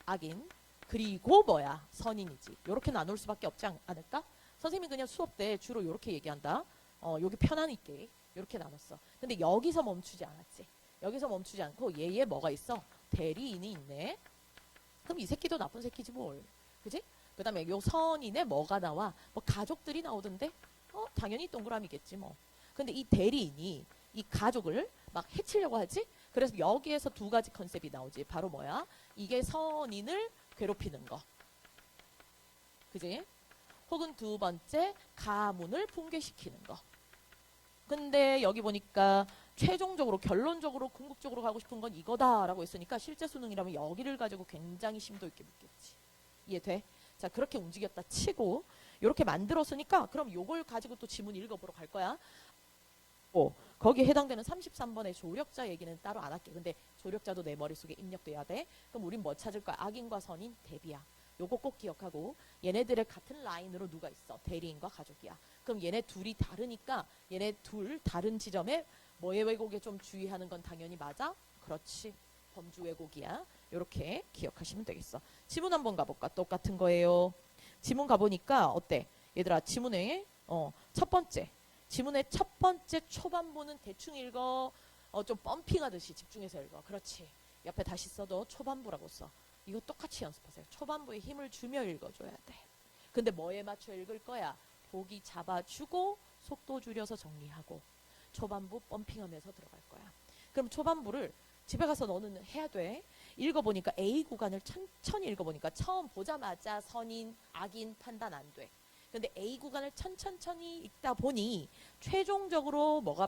악인, 그리고 뭐야? 선인이지. 요렇게 나눌 수밖에 없지 않을까? 선생님이 그냥 수업 때 주로 요렇게 얘기한다. 여기 편안 있게 요렇게 나눴어. 근데 여기서 멈추지 않았지. 여기서 멈추지 않고 얘에 뭐가 있어? 대리인이 있네. 그럼 이 새끼도 나쁜 새끼지 뭘. 그지? 그 다음에 요 선인에 뭐가 나와? 뭐 가족들이 나오던데? 당연히 동그라미겠지 뭐. 근데 이 대리인이 이 가족을 막 해치려고 하지? 그래서 여기에서 두 가지 컨셉이 나오지. 바로 뭐야? 이게 선인을 괴롭히는 거. 그지? 혹은 두 번째, 가문을 붕괴시키는 거. 근데 여기 보니까 최종적으로 결론적으로 궁극적으로 가고 싶은 건 이거다라고 했으니까 실제 수능이라면 여기를 가지고 굉장히 심도 있게 묻겠지. 이해돼? 자, 그렇게 움직였다 치고 이렇게 만들었으니까 그럼 요걸 가지고 또 지문 읽어보러 갈 거야. 거기에 해당되는 33번의 조력자 얘기는 따로 안 할게. 근데 조력자도 내 머릿속에 입력돼야 돼. 그럼 우린 뭐 찾을 거야? 악인과 선인, 대비야. 요거 꼭 기억하고 얘네들의 같은 라인으로 누가 있어? 대리인과 가족이야. 그럼 얘네 둘이 다르니까 얘네 둘 다른 지점에 뭐의 왜곡에 좀 주의하는 건 당연히 맞아? 그렇지. 범주 왜곡이야. 요렇게 기억하시면 되겠어. 지문 한번 가볼까? 똑같은 거예요. 지문 가보니까 어때? 얘들아 지문에 첫 번째 지문의 첫 번째 초반부는 대충 읽어. 좀 펌핑하듯이 집중해서 읽어. 그렇지. 옆에 다시 써도 초반부라고 써. 이거 똑같이 연습하세요. 초반부에 힘을 주며 읽어줘야 돼. 근데 뭐에 맞춰 읽을 거야? 보기 잡아주고 속도 줄여서 정리하고 초반부 펌핑하면서 들어갈 거야. 그럼 초반부를 집에 가서 너는 해야 돼. 읽어보니까 A 구간을 천천히 읽어보니까 처음 보자마자 선인, 악인 판단 안 돼. 근데 A 구간을 천천히 읽다 보니 최종적으로 뭐가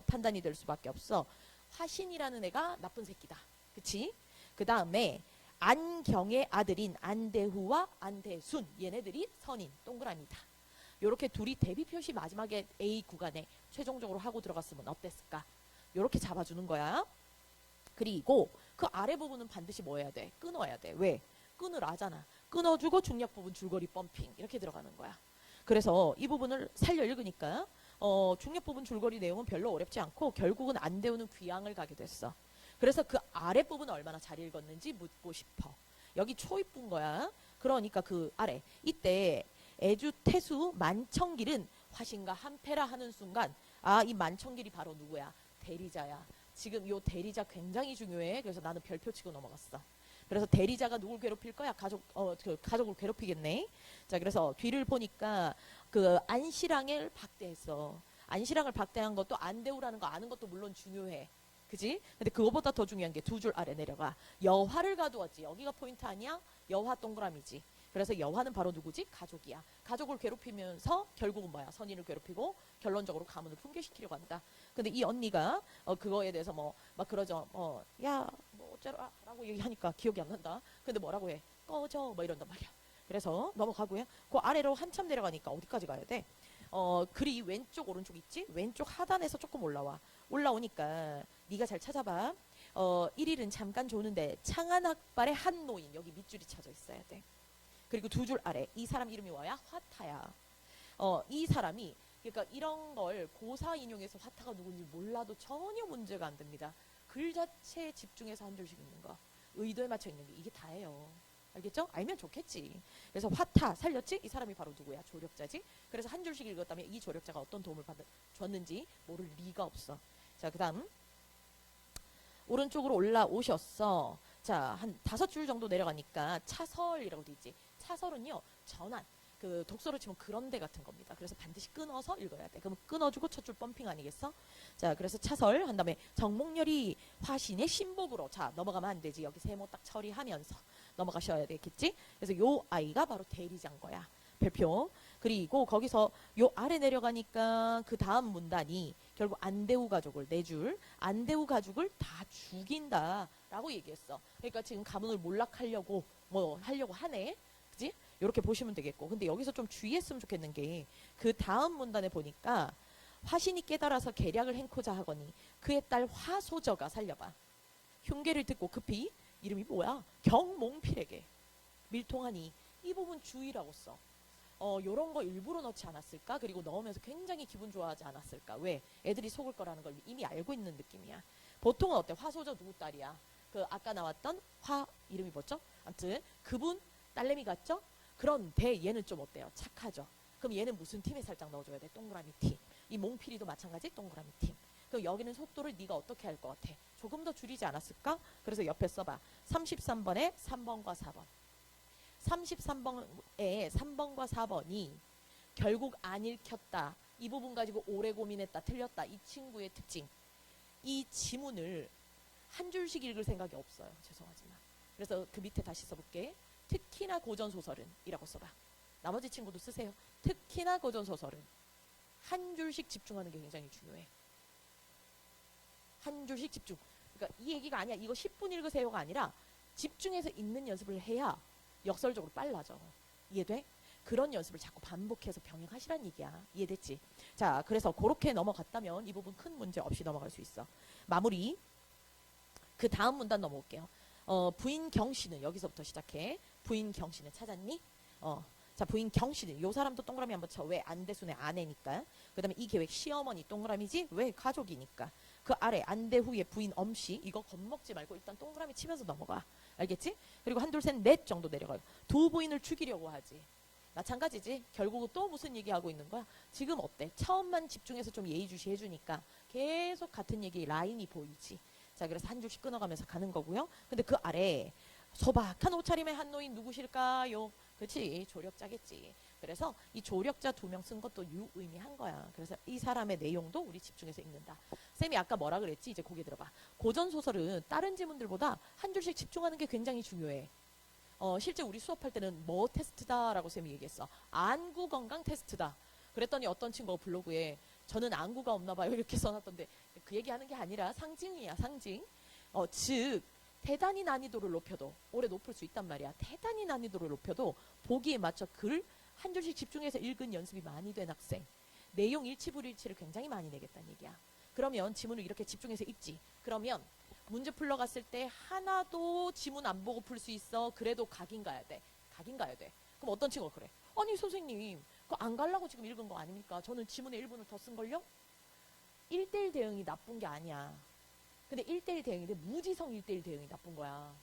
판단이 될 수밖에 없어. 화신이라는 애가 나쁜 새끼다. 그치? 그 다음에 안경의 아들인 안대후와 안대순 얘네들이 선인 동그라미다. 요렇게 둘이 대비 표시 마지막에 A 구간에 최종적으로 하고 들어갔으면 어땠을까? 요렇게 잡아주는 거야. 그리고 그 아래 부분은 반드시 뭐 해야 돼? 끊어야 돼. 왜? 끊으라잖아. 끊어주고 중력 부분 줄거리 펌핑 이렇게 들어가는 거야. 그래서 이 부분을 살려 읽으니까 중력 부분 줄거리 내용은 별로 어렵지 않고 결국은 안대우는 귀향을 가게 됐어. 그래서 그 아래 부분은 얼마나 잘 읽었는지 묻고 싶어. 여기 초입부인 거야. 그러니까 그 아래 이때 애주 태수 만청길은 화신과 한패라 하는 순간 이 만청길이 바로 누구야? 대리자야. 지금 요 대리자 굉장히 중요해. 그래서 나는 별표 치고 넘어갔어. 그래서 대리자가 누굴 괴롭힐 거야? 가족을 괴롭히겠네. 자, 그래서 뒤를 보니까 그 안시랑을 박대했어. 안시랑을 박대한 것도 안대우라는 거 아는 것도 물론 중요해. 그지? 근데 그거보다 더 중요한 게 두 줄 아래 내려가. 여화를 가두었지. 여기가 포인트 아니야? 여화 동그라미지. 그래서 여화는 바로 누구지? 가족이야. 가족을 괴롭히면서 결국은 뭐야? 선인을 괴롭히고 결론적으로 가문을 붕괴시키려고 한다. 근데 이 언니가 그거에 대해서 막 그러죠. 야, 뭐 어쩌라 라고 얘기하니까 기억이 안 난다. 근데 뭐라고 해? 꺼져 뭐 이런단 말이야. 그래서 넘어가고요. 그 아래로 한참 내려가니까 어디까지 가야 돼? 글이 왼쪽 오른쪽 있지? 왼쪽 하단에서 조금 올라오니까 네가 잘 찾아봐. 1일은 잠깐 조는데 창안학발의 한 노인 여기 밑줄이 쳐져 있어야 돼. 그리고 두 줄 아래 이 사람 이름이 뭐야? 화타야. 이 사람이 그러니까 이런 걸 고사 인용해서 화타가 누군지 몰라도 전혀 문제가 안 됩니다. 글 자체에 집중해서 한 줄씩 읽는 거. 의도에 맞춰 읽는 게 이게 다예요. 알겠죠? 알면 좋겠지. 그래서 화타 살렸지? 이 사람이 바로 누구야? 조력자지? 그래서 한 줄씩 읽었다면 이 조력자가 어떤 도움을 줬는지 모를 리가 없어. 자, 그 다음 오른쪽으로 올라오셨어. 자, 한 5줄 정도 내려가니까 차설이라고 돼 있지. 차설은요, 전환. 그 독서로 치면 그런데 같은 겁니다. 그래서 반드시 끊어서 읽어야 돼. 그럼 끊어주고 첫 줄 펌핑 아니겠어? 자, 그래서 차설 한 다음에 정목렬이 화신의 신복으로. 자, 넘어가면 안 되지. 여기 세모 딱 처리하면서 넘어가셔야 되겠지? 그래서 요 아이가 바로 대리자인 거야. 별표. 그리고 거기서 요 아래 내려가니까 그 다음 문단이 결국 안대우 가족을 네 줄, 안대우 가족을 다 죽인다라고 얘기했어. 그러니까 지금 가문을 몰락하려고 하려고 하네. 그지? 이렇게 보시면 되겠고. 근데 여기서 좀 주의했으면 좋겠는 게 그 다음 문단에 보니까 화신이 깨달아서 계략을 행코자 하거니 그의 딸 화소저가 살려봐. 흉계를 듣고 급히 이름이 뭐야? 경몽필에게 밀통하니 이 부분 주의라고 써. 요런 거 일부러 넣지 않았을까? 그리고 넣으면서 굉장히 기분 좋아하지 않았을까? 왜? 애들이 속을 거라는 걸 이미 알고 있는 느낌이야. 보통은 어때? 화소저 누구 딸이야? 그 아까 나왔던 화 이름이 뭐죠? 아무튼 그분 딸내미 같죠? 그런데 얘는 좀 어때요? 착하죠? 그럼 얘는 무슨 팀에 살짝 넣어줘야 돼? 동그라미 팀. 이 몽필이도 마찬가지 동그라미 팀. 그럼 여기는 속도를 네가 어떻게 할 것 같아? 조금 더 줄이지 않았을까? 그래서 옆에 써봐. 33번에 3번과 4번. 33번에 3번과 4번이 결국 안 읽혔다. 이 부분 가지고 오래 고민했다. 틀렸다. 이 친구의 특징. 이 지문을 한 줄씩 읽을 생각이 없어요. 죄송하지만. 그래서 그 밑에 다시 써볼게. 특히나 고전소설은 이라고 써봐. 나머지 친구도 쓰세요. 특히나 고전소설은 한 줄씩 집중하는 게 굉장히 중요해. 한 줄씩 집중. 그러니까 이 얘기가 아니야. 이거 10분 읽으세요가 아니라 집중해서 읽는 연습을 해야 역설적으로 빨라져. 이해돼? 그런 연습을 자꾸 반복해서 병행하시란 얘기야. 이해됐지? 자, 그래서 그렇게 넘어갔다면 이 부분 큰 문제 없이 넘어갈 수 있어. 마무리. 그 다음 문단 넘어올게요. 부인 경씨는 여기서부터 시작해. 부인 경씨는 찾았니? 자, 부인 경씨는 요 사람도 동그라미 한번 쳐. 왜? 안대순의 아내니까. 그 다음에 이 계획 시어머니 동그라미지? 왜? 가족이니까. 그 아래 안대후의 부인 엄씨 이거 겁먹지 말고 일단 동그라미 치면서 넘어가. 알겠지? 그리고 한, 둘, 셋, 넷 정도 내려가요. 두 부인을 죽이려고 하지. 마찬가지지. 결국은 또 무슨 얘기하고 있는 거야? 지금 어때? 처음만 집중해서 좀 예의주시 해주니까 계속 같은 얘기 라인이 보이지. 자, 그래서 한 줄씩 끊어가면서 가는 거고요. 근데 그 아래 소박한 옷차림의 한 노인 누구실까요? 그렇지, 조력자겠지. 그래서 이 조력자 2명 쓴 것도 유의미한 거야. 그래서 이 사람의 내용도 우리 집중해서 읽는다. 쌤이 아까 뭐라 그랬지? 이제 거기 들어봐. 고전소설은 다른 지문들보다 한 줄씩 집중하는 게 굉장히 중요해. 실제 우리 수업할 때는 뭐 테스트다라고 쌤이 얘기했어. 안구 건강 테스트다. 그랬더니 어떤 친구가 블로그에 저는 안구가 없나 봐요 이렇게 써놨던데 그 얘기하는 게 아니라 상징이야, 상징. 즉 대단히 난이도를 높여도 올해 높을 수 있단 말이야. 대단히 난이도를 높여도 보기에 맞춰 글 한 줄씩 집중해서 읽은 연습이 많이 된 학생. 내용 일치 불일치를 굉장히 많이 내겠다는 얘기야. 그러면 지문을 이렇게 집중해서 읽지. 그러면 문제 풀러갔을 때 하나도 지문 안 보고 풀 수 있어. 그래도 각인 가야 돼. 각인 가야 돼. 그럼 어떤 친구가 그래? 아니 선생님 그거 안 가려고 지금 읽은 거 아닙니까? 저는 지문에 1분을 더 쓴걸요? 1대1 대응이 나쁜 게 아니야. 근데 1대1 대응인데 무지성 1대1 대응이 나쁜 거야.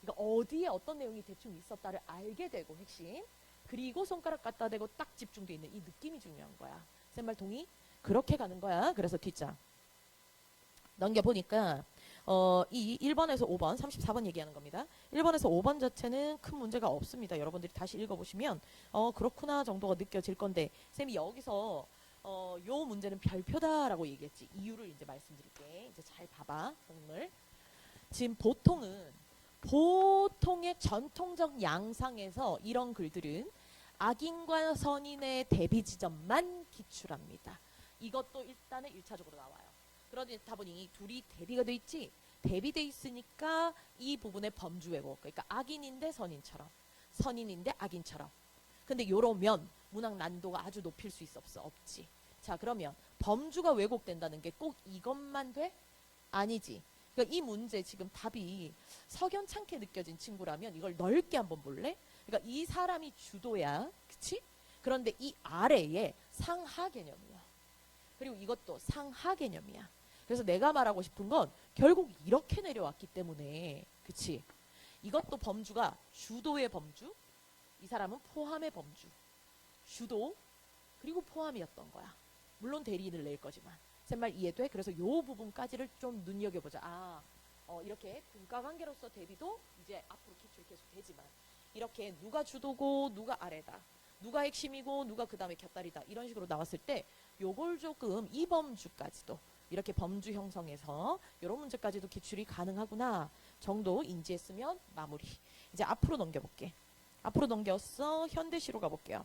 그러니까 어디에 어떤 내용이 대충 있었다를 알게 되고 핵심. 그리고 손가락 갖다 대고 딱 집중돼 있는 이 느낌이 중요한 거야. 쌤말 동의? 그렇게 가는 거야. 그래서 뒷장 넘겨보니까 이 1번에서 5번, 34번 얘기하는 겁니다. 1번에서 5번 자체는 큰 문제가 없습니다. 여러분들이 다시 읽어보시면 그렇구나 정도가 느껴질 건데 쌤이 여기서 요 문제는 별표다라고 얘기했지. 이유를 이제 말씀드릴게. 이제 잘 봐봐. 오늘 지금 보통의 전통적 양상에서 이런 글들은 악인과 선인의 대비 지점만 기출합니다. 이것도 일단은 1차적으로 나와요. 그러다 보니 둘이 대비가 돼 있지. 대비돼 있으니까 이 부분의 범주 왜곡. 그러니까 악인인데 선인처럼, 선인인데 악인처럼. 근데 요러면 문학 난도가 아주 높일 수 있어 없어? 없지. 자, 그러면 범주가 왜곡된다는 게 꼭 이것만 돼? 아니지. 그러니까 이 문제 지금 답이 석연찮게 느껴진 친구라면 이걸 넓게 한번 볼래? 그러니까 이 사람이 주도야. 그치? 그런데 이 아래에 상하 개념이야. 그리고 이것도 상하 개념이야. 그래서 내가 말하고 싶은 건 결국 이렇게 내려왔기 때문에 그치? 이것도 범주가 주도의 범주, 이 사람은 포함의 범주, 주도 그리고 포함이었던 거야. 물론 대리인을 낼 거지만 쌤말 이해돼? 그래서 요 부분까지를 좀 눈여겨보자. 이렇게 분과관계로서 대비도 이제 앞으로 기출 계속 되지만 이렇게 누가 주도고 누가 아래다, 누가 핵심이고 누가 그 다음에 곁다리다 이런 식으로 나왔을 때 요걸 조금 이 범주까지도 이렇게 범주 형성해서 이런 문제까지도 기출이 가능하구나 정도 인지했으면 마무리. 이제 앞으로 넘겨볼게. 앞으로 넘겨서 현대시로 가볼게요.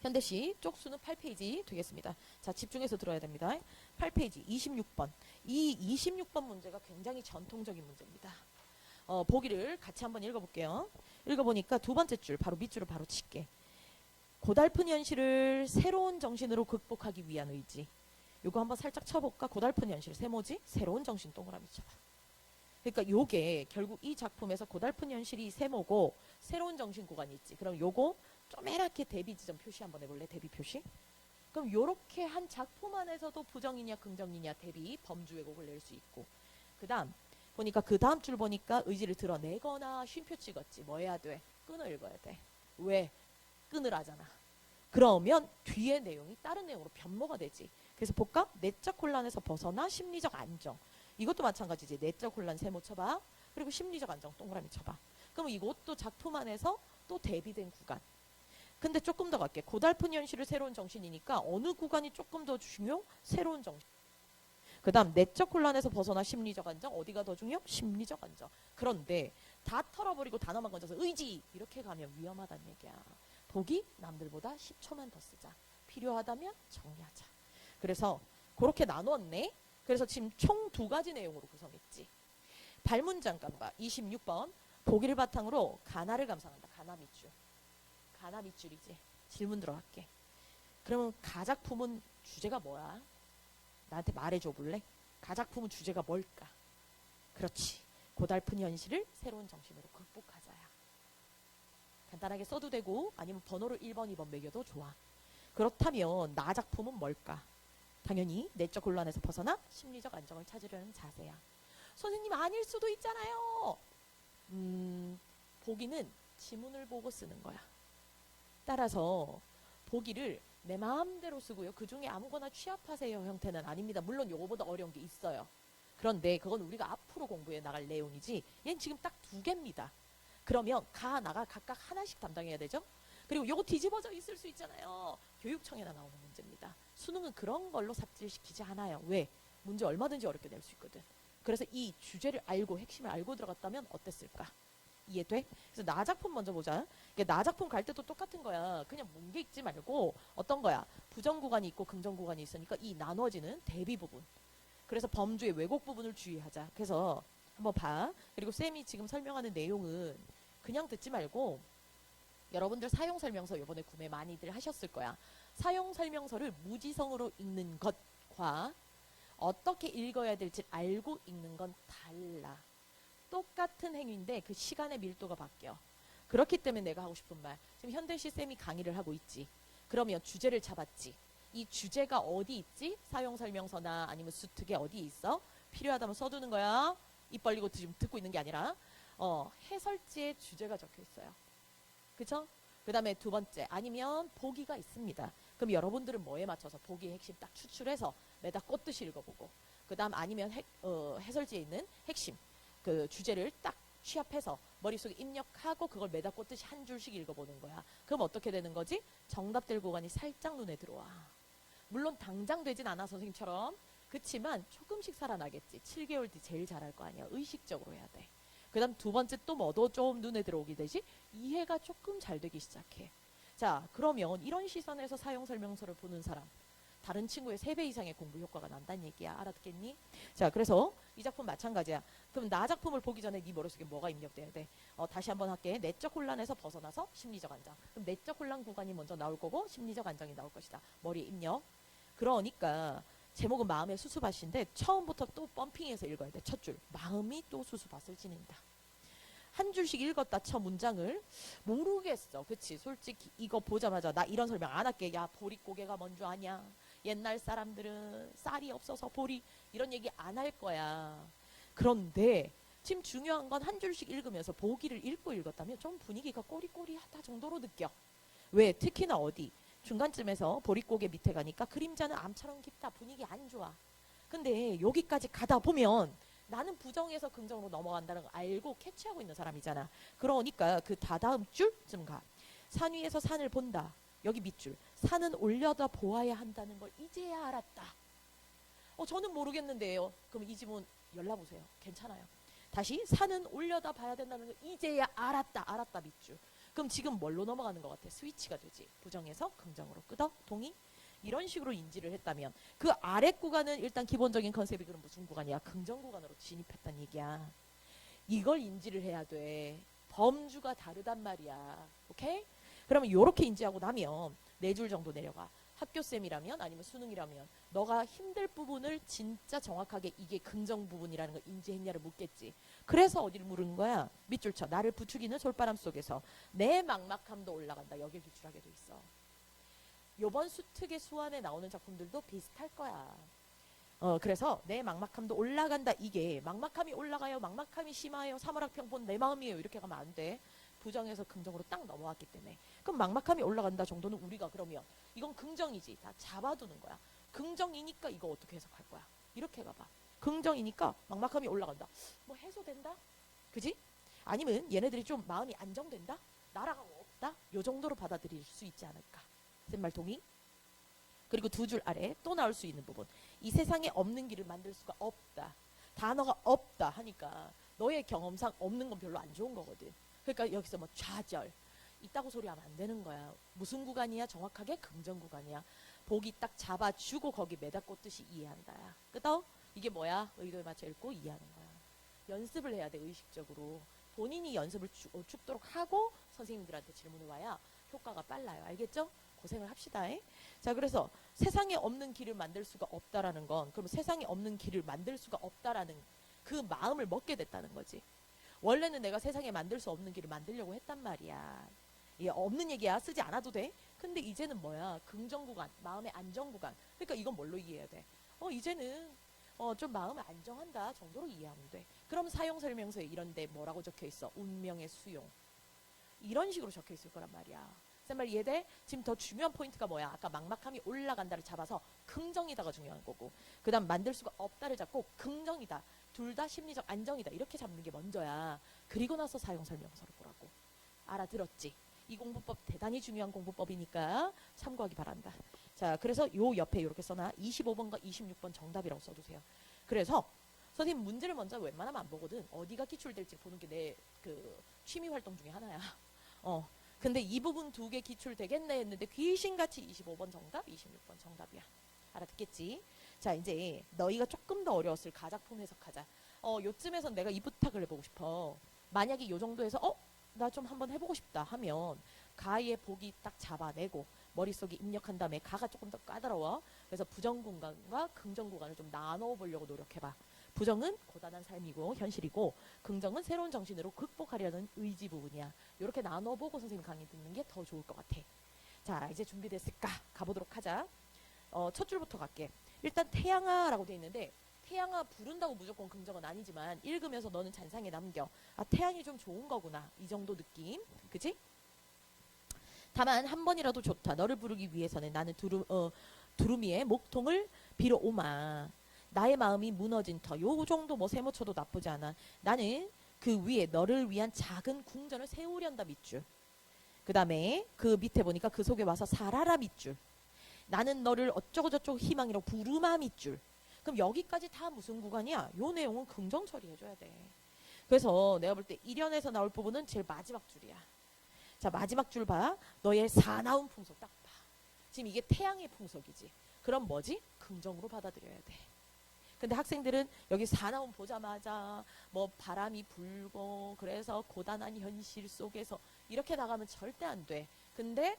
현대시 쪽수는 8페이지 되겠습니다. 자, 집중해서 들어야 됩니다. 8페이지 26번. 이 26번 문제가 굉장히 전통적인 문제입니다. 보기를 같이 한번 읽어볼게요. 읽어보니까 두 번째 줄, 바로 밑줄을 바로 칠게. 고달픈 현실을 새로운 정신으로 극복하기 위한 의지. 요거 한번 살짝 쳐볼까? 고달픈 현실, 세모지? 새로운 정신 동그라미 쳐봐. 그러니까 요게 결국 이 작품에서 고달픈 현실이 세모고 새로운 정신 구간이 있지. 그럼 요거 쪼매랗게 대비 지점 표시 한번 해볼래? 대비 표시. 그럼 요렇게 한 작품 안에서도 부정이냐 긍정이냐 대비 범주 왜곡을 낼 수 있고, 그 다음 보니까 그 다음 줄 보니까 의지를 드러내거나 쉼표 찍었지. 뭐 해야 돼? 끈을 읽어야 돼. 왜? 끈을 하잖아. 그러면 뒤에 내용이 다른 내용으로 변모가 되지. 그래서 볼까? 내적 혼란에서 벗어나 심리적 안정. 이것도 마찬가지지. 내적 혼란 세모 쳐봐. 그리고 심리적 안정 동그라미 쳐봐. 그럼 이것도 작품 안에서 또 대비된 구간. 근데 조금 더 갈게. 고달픈 현실을 새로운 정신이니까 어느 구간이 조금 더 중요? 새로운 정신. 그 다음 내적 혼란에서 벗어나 심리적 안정. 어디가 더 중요? 심리적 안정. 그런데 다 털어버리고 단어만 건져서 의지 이렇게 가면 위험하다는 얘기야. 보기 남들보다 10초만 더 쓰자. 필요하다면 정리하자. 그래서 그렇게 나눴네. 그래서 지금 총 2가지 내용으로 구성했지. 발문장 깜봐. 26번. 보기를 바탕으로 가나를 감상한다. 가나 밑줄. 가나 밑줄이지. 질문 들어갈게. 그러면 가작품은 주제가 뭐야? 나한테 말해줘 볼래? 가작품은 주제가 뭘까? 그렇지. 고달픈 현실을 새로운 정신으로 극복하자야. 간단하게 써도 되고 아니면 번호를 1번, 2번 매겨도 좋아. 그렇다면 나 작품은 뭘까? 당연히 내적 혼란에서 벗어나 심리적 안정을 찾으려는 자세야. 선생님 아닐 수도 있잖아요. 보기는 지문을 보고 쓰는 거야. 따라서 보기를 내 마음대로 쓰고요. 그 중에 아무거나 취합하세요 형태는 아닙니다. 물론 요거보다 어려운 게 있어요. 그런데 그건 우리가 앞으로 공부해 나갈 내용이지 얘는 지금 딱 2개입니다. 그러면 가, 나가 각각 하나씩 담당해야 되죠. 그리고 요거 뒤집어져 있을 수 있잖아요. 교육청에나 나오는 문제입니다. 수능은 그런 걸로 삽질시키지 않아요. 왜? 문제 얼마든지 어렵게 낼 수 있거든. 그래서 이 주제를 알고 핵심을 알고 들어갔다면 어땠을까? 이해돼? 그래서 나 작품 먼저 보자. 나 작품 갈 때도 똑같은 거야. 그냥 뭉개 읽지 말고 어떤 거야? 부정 구간이 있고 긍정 구간이 있으니까 이 나눠지는 대비 부분. 그래서 범주의 왜곡 부분을 주의하자. 그래서 한번 봐. 그리고 쌤이 지금 설명하는 내용은 그냥 듣지 말고 여러분들 사용설명서 이번에 구매 많이들 하셨을 거야. 사용설명서를 무지성으로 읽는 것과 어떻게 읽어야 될지 알고 읽는 건 달라. 똑같은 행위인데 그 시간의 밀도가 바뀌어. 그렇기 때문에 내가 하고 싶은 말. 지금 현대시 쌤이 강의를 하고 있지. 그러면 주제를 잡았지. 이 주제가 어디 있지? 사용설명서나 아니면 수특에 어디 있어? 필요하다면 써두는 거야. 입 벌리고 지금 듣고 있는 게 아니라 해설지에 주제가 적혀 있어요. 그쵸? 그 다음에 2번째 아니면 보기가 있습니다. 그럼 여러분들은 뭐에 맞춰서 보기의 핵심 딱 추출해서 매다 꽂듯이 읽어보고 그 다음 아니면 해설지에 있는 핵심 그 주제를 딱 취합해서 머릿속에 입력하고 그걸 매다 꽂듯이 한 줄씩 읽어보는 거야. 그럼 어떻게 되는 거지? 정답될 구간이 살짝 눈에 들어와. 물론 당장 되진 않아 선생님처럼. 그치만 조금씩 살아나겠지. 7개월 뒤 제일 잘할 거 아니야. 의식적으로 해야 돼. 그 다음 2번째 또 뭐도 좀 눈에 들어오게 되지? 이해가 조금 잘 되기 시작해. 자, 그러면 이런 시선에서 사용설명서를 보는 사람 다른 친구의 3배 이상의 공부 효과가 난다는 얘기야. 알아듣겠니? 자, 그래서 이 작품 마찬가지야. 그럼 나 작품을 보기 전에 네 머릿속에 뭐가 입력돼야 돼? 다시 한번 할게. 내적 혼란에서 벗어나서 심리적 안정. 그럼 내적 혼란 구간이 먼저 나올 거고 심리적 안정이 나올 것이다. 머리에 입력. 그러니까 제목은 마음의 수수밭인데 처음부터 또 펌핑해서 읽어야 돼. 첫 줄. 마음이 또 수수밭을 지닌다. 한 줄씩 읽었다 쳐 문장을 모르겠어. 그치? 솔직히 이거 보자마자 나 이런 설명 안 할게. 야 보릿고개가 뭔 줄 아냐. 옛날 사람들은 쌀이 없어서 보리 이런 얘기 안 할 거야. 그런데 지금 중요한 건 한 줄씩 읽으면서 보기를 읽고 읽었다면 좀 분위기가 꼬리꼬리하다 정도로 느껴. 왜? 특히나 어디? 중간쯤에서 보릿고개 밑에 가니까 그림자는 암처럼 깊다. 분위기 안 좋아. 근데 여기까지 가다 보면 나는 부정에서 긍정으로 넘어간다는 걸 알고 캐치하고 있는 사람이잖아. 그러니까 그 다다음 줄쯤 가. 산 위에서 산을 본다. 여기 밑줄. 산은 올려다 보아야 한다는 걸 이제야 알았다. 저는 모르겠는데요. 그럼 이 지문 열라보세요. 괜찮아요. 다시 산은 올려다 봐야 된다는 걸 이제야 알았다. 알았다 밑줄. 그럼 지금 뭘로 넘어가는 것 같아? 스위치가 되지. 부정에서 긍정으로 끄덕. 동의? 이런 식으로 인지를 했다면 그 아래 구간은 일단 기본적인 컨셉이 그럼 무슨 구간이야? 긍정 구간으로 진입했단 얘기야. 이걸 인지를 해야 돼. 범주가 다르단 말이야. 오케이? 그러면 이렇게 인지하고 나면 4줄 정도 내려가. 학교쌤이라면 아니면 수능이라면 너가 힘들 부분을 진짜 정확하게 이게 긍정 부분이라는 걸 인지했냐를 묻겠지. 그래서 어디를 물은 거야? 밑줄 쳐. 나를 부추기는 솔바람 속에서 내 막막함도 올라간다. 여길 기출하게 돼 있어. 요번 수특의 수완에 나오는 작품들도 비슷할 거야. 그래서 내 막막함도 올라간다. 이게 막막함이 올라가요. 막막함이 심하요. 사물학평본 내 마음이에요. 이렇게 가면 안 돼. 부정에서 긍정으로 딱 넘어왔기 때문에. 그럼 막막함이 올라간다 정도는 우리가 그러면 이건 긍정이지. 다 잡아두는 거야. 긍정이니까 이거 어떻게 해석할 거야? 이렇게 가봐. 긍정이니까 막막함이 올라간다. 뭐 해소된다? 그지? 아니면 얘네들이 좀 마음이 안정된다? 나라가 없다? 요 정도로 받아들일 수 있지 않을까? 쌤말 동의? 그리고 두 줄 아래 또 나올 수 있는 부분. 이 세상에 없는 길을 만들 수가 없다. 단어가 없다 하니까 너의 경험상 없는 건 별로 안 좋은 거거든. 그러니까 여기서 뭐 좌절 있다고 소리하면 안 되는 거야. 무슨 구간이야? 정확하게 긍정 구간이야. 복이 딱 잡아주고 거기 매다 꽂듯이 이해한다야. 끄떡? 이게 뭐야? 의도에 맞춰 읽고 이해하는 거야. 연습을 해야 돼. 의식적으로. 본인이 연습을 죽도록 하고 선생님들한테 질문을 와야 효과가 빨라요. 알겠죠? 고생을 합시다. 자, 그래서 세상에 없는 길을 만들 수가 없다라는 건 그럼 세상에 없는 길을 만들 수가 없다라는 그 마음을 먹게 됐다는 거지. 원래는 내가 세상에 만들 수 없는 길을 만들려고 했단 말이야. 이게 없는 얘기야. 쓰지 않아도 돼. 근데 이제는 뭐야? 긍정 구간, 마음의 안정 구간. 그러니까 이건 뭘로 이해해야 돼? 이제는 좀 마음을 안정한다 정도로 이해하면 돼. 그럼 사용 설명서에 이런 데 뭐라고 적혀 있어? 운명의 수용. 이런 식으로 적혀 있을 거란 말이야. 쌤말 이해돼? 지금 더 중요한 포인트가 뭐야? 아까 막막함이 올라간다를 잡아서 긍정이다가 중요한 거고, 그 다음 만들 수가 없다를 잡고 긍정이다. 둘 다 심리적 안정이다. 이렇게 잡는 게 먼저야. 그리고 나서 사용 설명서를 보라고. 알아들었지? 이 공부법 대단히 중요한 공부법이니까 참고하기 바란다. 자, 그래서 요 옆에 이렇게 써놔. 25번과 26번 정답이라고 써주세요. 그래서 선생님 문제를 먼저 웬만하면 안 보거든. 어디가 기출될지 보는 게 내 그 취미 활동 중에 하나야. 근데 이 부분 두 개 기출되겠네 했는데 귀신같이 25번 정답, 26번 정답이야. 알아듣겠지? 자, 이제 너희가 조금 더 어려웠을 가작품 해석하자. 요쯤에선 내가 이 부탁을 해보고 싶어. 만약에 요 정도에서 나 좀 한번 해보고 싶다 하면 가의 복이 딱 잡아내고 머릿속에 입력한 다음에 가가 조금 더 까다로워. 그래서 부정 구간과 긍정 구간을 좀 나눠 보려고 노력해봐. 부정은 고단한 삶이고 현실이고 긍정은 새로운 정신으로 극복하려는 의지 부분이야. 이렇게 나눠보고 선생님 강의 듣는 게 더 좋을 것 같아. 자, 이제 준비됐을까? 가보도록 하자. 첫 줄부터 갈게. 일단 태양아라고 돼 있는데 태양아 부른다고 무조건 긍정은 아니지만 읽으면서 너는 잔상에 남겨. 아, 태양이 좀 좋은 거구나. 이 정도 느낌. 그치? 다만 한 번이라도 좋다. 너를 부르기 위해서는 나는 두루미의 목통을 빌어오마. 나의 마음이 무너진 터. 요 정도 뭐 세모쳐도 나쁘지 않아. 나는 그 위에 너를 위한 작은 궁전을 세우련다 밑줄. 그 다음에 그 밑에 보니까 그 속에 와서 살아라 밑줄. 나는 너를 어쩌고 저쩌고 희망이라고 부르마 밑줄. 그럼 여기까지 다 무슨 구간이야? 요 내용은 긍정 처리해줘야 돼. 그래서 내가 볼 때 1연에서 나올 부분은 제일 마지막 줄이야. 자, 마지막 줄 봐. 너의 사나운 풍속 딱 봐. 지금 이게 태양의 풍속이지. 그럼 뭐지? 긍정으로 받아들여야 돼. 근데 학생들은 여기 사나운 보자마자 뭐 바람이 불고 그래서 고단한 현실 속에서 이렇게 나가면 절대 안 돼. 근데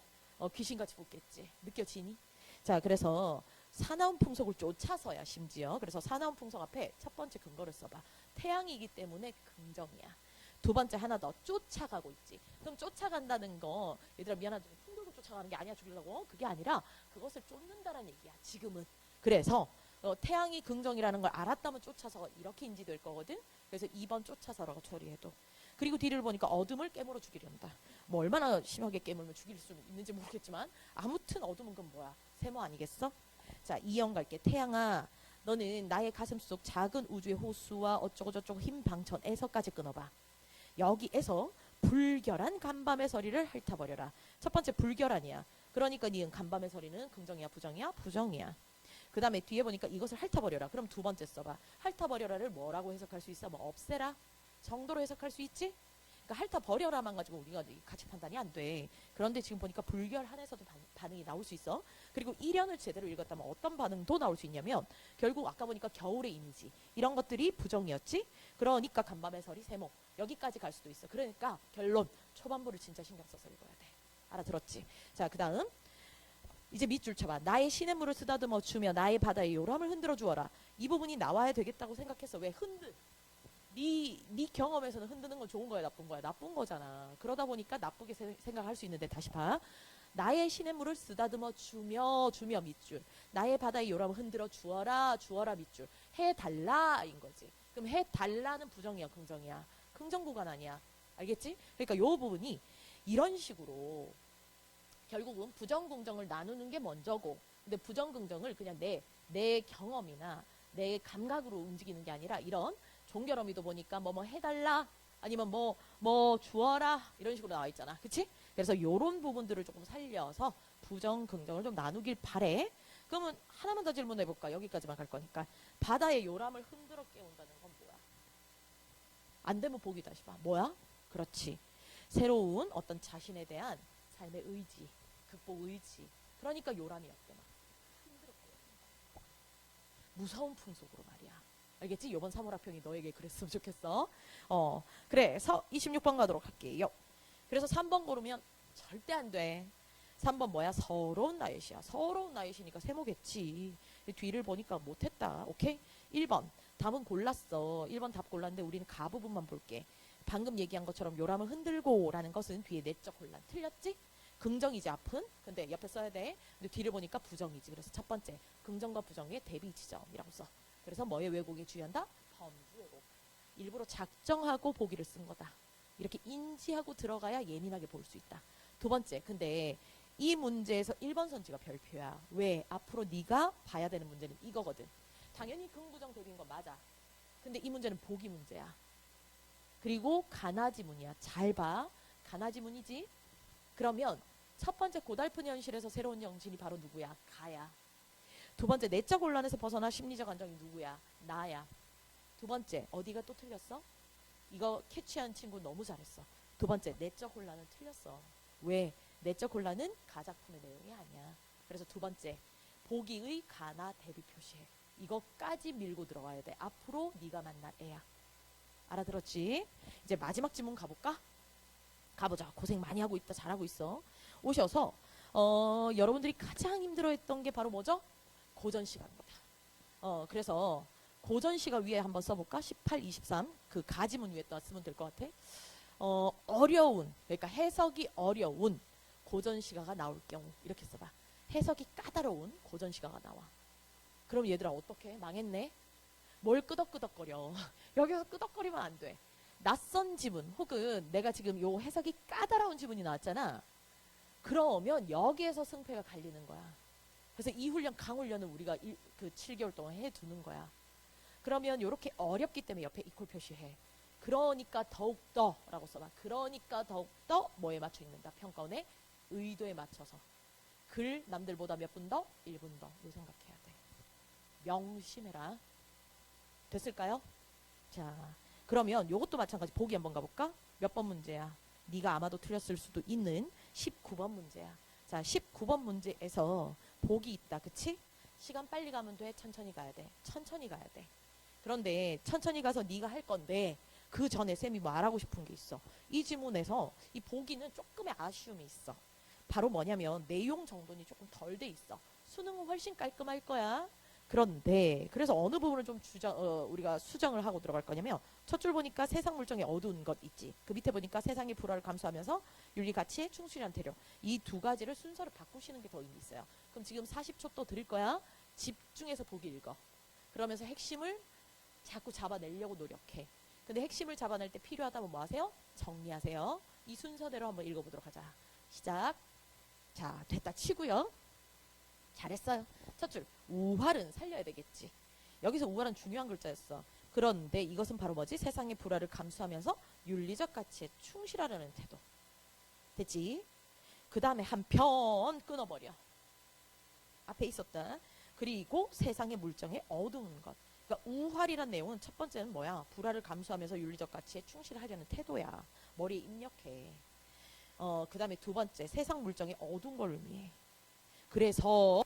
귀신같이 붙겠지. 느껴지니? 자, 그래서 사나운 풍속을 쫓아서야 심지어. 그래서 사나운 풍속 앞에 첫 번째 근거를 써봐. 태양이기 때문에 긍정이야. 두 번째 하나 더 쫓아가고 있지. 그럼 쫓아간다는 거 얘들아 미안하다 풍돌고 쫓아가는 게 아니야 죽이려고. 그게 아니라 그것을 쫓는다는 얘기야 지금은. 그래서 태양이 긍정이라는 걸 알았다면 쫓아서 이렇게 인지될 거거든. 그래서 2번 쫓아서라고 처리해도. 그리고 뒤를 보니까 어둠을 깨물어 죽이련다. 뭐 얼마나 심하게 깨물면 죽일 수 있는지 모르겠지만 아무튼 어둠은 그건 뭐야? 세모 아니겠어? 자, 2형 갈게. 태양아 너는 나의 가슴 속 작은 우주의 호수와 어쩌고 저쩌고 흰 방천에서까지 끊어봐. 여기에서 불결한 간밤의 서리를 핥아버려라. 첫 번째 불결한이야. 그러니까 니은 간밤의 서리는 긍정이야 부정이야? 부정이야. 그 다음에 뒤에 보니까 이것을 핥아버려라. 그럼 두 번째 써봐. 핥아버려라를 뭐라고 해석할 수 있어? 뭐 없애라 정도로 해석할 수 있지? 그러니까 핥아버려라만 가지고 우리가 가치 판단이 안 돼. 그런데 지금 보니까 불결한에서도 반응이 나올 수 있어. 그리고 1연을 제대로 읽었다면 어떤 반응도 나올 수 있냐면 결국 아까 보니까 겨울의 이미지 이런 것들이 부정이었지. 그러니까 간밤의 서리 세모 여기까지 갈 수도 있어. 그러니까 결론 초반부를 진짜 신경 써서 읽어야 돼. 알아들었지? 자, 그 다음 이제 밑줄 쳐봐. 나의 시냇물을 쓰다듬어 주며 나의 바다의 요람을 흔들어 주어라. 이 부분이 나와야 되겠다고 생각했어. 왜 네 경험에서는 흔드는 건 좋은 거야, 나쁜 거야? 나쁜 거잖아. 그러다 보니까 나쁘게 생각할 수 있는데 다시 봐. 나의 시냇물을 쓰다듬어 주며 밑줄. 나의 바다의 요람을 흔들어 주어라 밑줄. 해달라인 거지. 그럼 해달라는 부정이야, 긍정이야? 긍정 구간 아니야. 알겠지? 그러니까 요 부분이 이런 식으로 결국은 부정 긍정을 나누는 게 먼저고, 근데 부정 긍정을 그냥 내 경험이나 내 감각으로 움직이는 게 아니라 이런 종결어미도 보니까 뭐 해달라 아니면 뭐 주어라 이런 식으로 나와 있잖아. 그치? 그래서 요런 부분들을 조금 살려서 부정 긍정을 좀 나누길 바래. 그러면 하나만 더 질문해 볼까? 여기까지만 갈 거니까. 바다의 요람을 흔들어 깨운다는 건 뭐야? 안 되면 보기 다시 봐. 뭐야? 그렇지. 새로운 어떤 자신에 대한 삶의 의지, 극복 의지. 그러니까 요람이었대. 막 흔들어 깨운다. 무서운 풍속으로 말이야. 알겠지? 요번 3월 학평이 너에게 그랬으면 좋겠어. 그래서 26번 가도록 할게요. 그래서 3번 고르면 절대 안 돼. 3번 뭐야? 서러운 나잇이야. 서러운 나잇이니까 세모겠지. 뒤를 보니까 못했다. 오케이? 1번 답은 골랐어. 1번 답 골랐는데 우리는 가 부분만 볼게. 방금 얘기한 것처럼 요람을 흔들고 라는 것은 뒤에 내적 혼란. 틀렸지? 긍정이지 앞은. 근데 옆에 써야 돼. 근데 뒤를 보니까 부정이지. 그래서 첫 번째 긍정과 부정의 대비 지점이라고 써. 그래서 뭐의 왜곡에 주의한다? 범주 왜곡. 일부러 작정하고 보기를 쓴 거다. 이렇게 인지하고 들어가야 예민하게 볼 수 있다. 두 번째, 근데 이 문제에서 1번 선지가 별표야. 왜? 앞으로 네가 봐야 되는 문제는 이거거든. 당연히 긍부정 대비인 거 맞아. 근데 이 문제는 보기 문제야. 그리고 가나지문이야. 잘 봐. 가나지문이지? 그러면 첫 번째 고달픈 현실에서 새로운 영신이 바로 누구야? 가야. 두 번째 내적 혼란에서 벗어나 심리적 안정이 누구야? 나야. 두 번째 어디가 또 틀렸어? 이거 캐치한 친구 너무 잘했어. 두 번째 내적 혼란은 틀렸어. 왜? 내적 혼란은 가작품의 내용이 아니야. 그래서 두 번째 보기의 가나 대비 표시해. 이거까지 밀고 들어가야 돼. 앞으로 네가 만날 애야. 알아들었지? 이제 마지막 질문 가볼까? 가보자. 고생 많이 하고 있다. 잘하고 있어. 오셔서 여러분들이 가장 힘들어했던 게 바로 뭐죠? 고전시가입니다. 그래서 고전시가 위에 한번 써볼까? 18, 23 그 가지문 위에 또 쓰면 될 것 같아. 어려운, 그러니까 해석이 어려운 고전시가가 나올 경우 이렇게 써봐. 해석이 까다로운 고전시가가 나와. 그럼 얘들아 어떡해? 망했네? 뭘 끄덕끄덕거려. 여기서 끄덕거리면 안 돼. 낯선 지문 혹은 내가 지금 요 해석이 까다로운 지문이 나왔잖아. 그러면 여기에서 승패가 갈리는 거야. 그래서 이 훈련, 강훈련을 우리가 그 7개월 동안 해두는 거야. 그러면 이렇게 어렵기 때문에 옆에 이퀄 표시해. 그러니까 더욱더 라고 써봐. 그러니까 더욱더 뭐에 맞춰 읽는다. 평가원의 의도에 맞춰서. 글 남들보다 몇 분 더? 1분 더. 요 생각해야 돼. 명심해라. 됐을까요? 자, 그러면 요것도 마찬가지. 보기 한번 가볼까? 몇 번 문제야? 네가 아마도 틀렸을 수도 있는 19번 문제야. 자, 19번 문제에서 복이 있다. 그치? 시간 빨리 가면 돼? 천천히 가야 돼? 천천히 가야 돼. 그런데 천천히 가서 네가 할 건데 그 전에 쌤이 말하고 싶은 게 있어. 이 지문에서 이 보기는 조금의 아쉬움이 있어. 바로 뭐냐면 내용 정돈이 조금 덜 돼 있어. 수능은 훨씬 깔끔할 거야. 그런데 그래서 어느 부분을 좀 우리가 수정을 하고 들어갈 거냐면 첫 줄 보니까 세상 물정이 어두운 것 있지. 그 밑에 보니까 세상의 불화를 감수하면서 윤리 가치에 충실한 태력. 이 두 가지를 순서를 바꾸시는 게 더 의미 있어요. 그럼 지금 40초 또 드릴 거야. 집중해서 보기 읽어. 그러면서 핵심을 자꾸 잡아내려고 노력해. 근데 핵심을 잡아낼 때 필요하다면 뭐 하세요? 정리하세요. 이 순서대로 한번 읽어보도록 하자. 시작. 자, 됐다 치고요. 잘했어요. 첫 줄 우활은 살려야 되겠지. 여기서 우활은 중요한 글자였어. 그런데 이것은 바로 뭐지? 세상의 불화를 감수하면서 윤리적 가치에 충실하려는 태도. 됐지? 그 다음에 한편 끊어버려. 앞에 있었다. 그리고 세상의 물정에 어두운 것. 그러니까 우활이란 내용은 첫 번째는 뭐야? 불화를 감수하면서 윤리적 가치에 충실하려는 태도야. 머리에 입력해. 그 다음에 두 번째 세상 물정에 어두운 걸 의미해. 그래서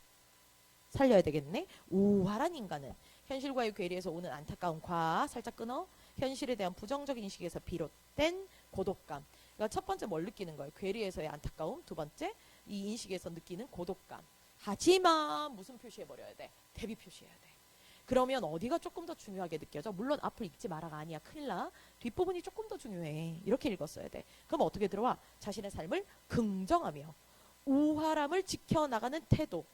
살려야 되겠네. 우활한 인간은 현실과의 괴리에서 오는 안타까운 과 살짝 끊어. 현실에 대한 부정적인 인식에서 비롯된 고독감. 그러니까 첫 번째 뭘 느끼는 거예요? 괴리에서의 안타까움. 두 번째 이 인식에서 느끼는 고독감. 하지만 무슨 표시해버려야 돼? 대비 표시해야 돼. 그러면 어디가 조금 더 중요하게 느껴져? 물론 앞을 읽지 마라가 아니야. 큰일 나. 뒷부분이 조금 더 중요해. 이렇게 읽었어야 돼. 그럼 어떻게 들어와? 자신의 삶을 긍정하며 우활함을 지켜나가는 태도.